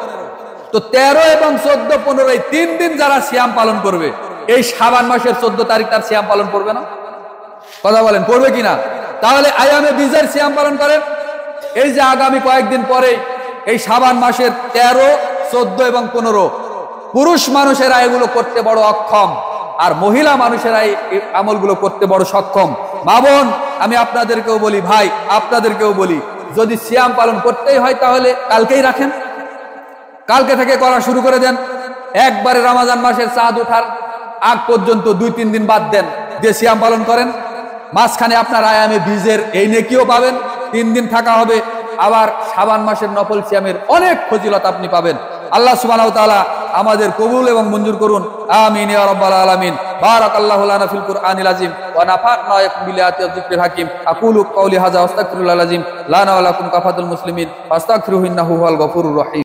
তো 13 এবং 14, 15 এই 3 দিন যারা সিয়াম পালন করবে, এই শাবান মাসের 14 তারিখ তার সিয়াম পালন করবে না? কথা বলেন, করবে কিনা? তাহলে আয়ামে বীজের সিয়াম পালন করেন। এই যে আগামী কয়েকদিন পরে এই শাবান মাসের 13, 14 এবং 15, পুরুষ মানুষেরা এগুলো করতে বড় অক্ষম, আর মহিলা মানুষেরা এই আমলগুলো করতে বড় সক্ষম। মা বোন, আমি আপনাদেরকেও বলি, ভাই আপনাদেরকেও বলি, যদি সিয়াম পালন করতেই হয় তাহলে কালকেই রাখেন, কালকে থেকে করা শুরু করে দেন। একবারে রমজান মাসের চাঁদ ওঠার আগ পর্যন্ত 2-3 দিন বাদ দেন, দিয়ে সিয়াম পালন করেন। মাঝখানে আপনার আয়ামে বীজের এই নেকিও পাবেন, 3 দিন থাকা হবে। আবার শাবান মাসের নফল সিয়ামের অনেক ফজিলত আপনি পাবেন। আল্লাহ সুবহানাহু ওয়া তাআলা আমাদের কবুল এবং মঞ্জুর করুন, আমিন ইয়া রাব্বাল আলামিন। বারাকাল্লাহু লানা ফিল কুরআনিল আযীম ওয়া নাফা'না বিল আয়াতি ওয়াজ যিকরিল হাকীম। আকুলু কাওলি হাযা ওয়া আস্তাগফিরুল্লাহ আযীম লানা ওয়া লাকুম কাফাতুল মুসলিমিন ফাস্তাগফিরুহু ইন্নাহু হুয়াল গফুরুর রহিম।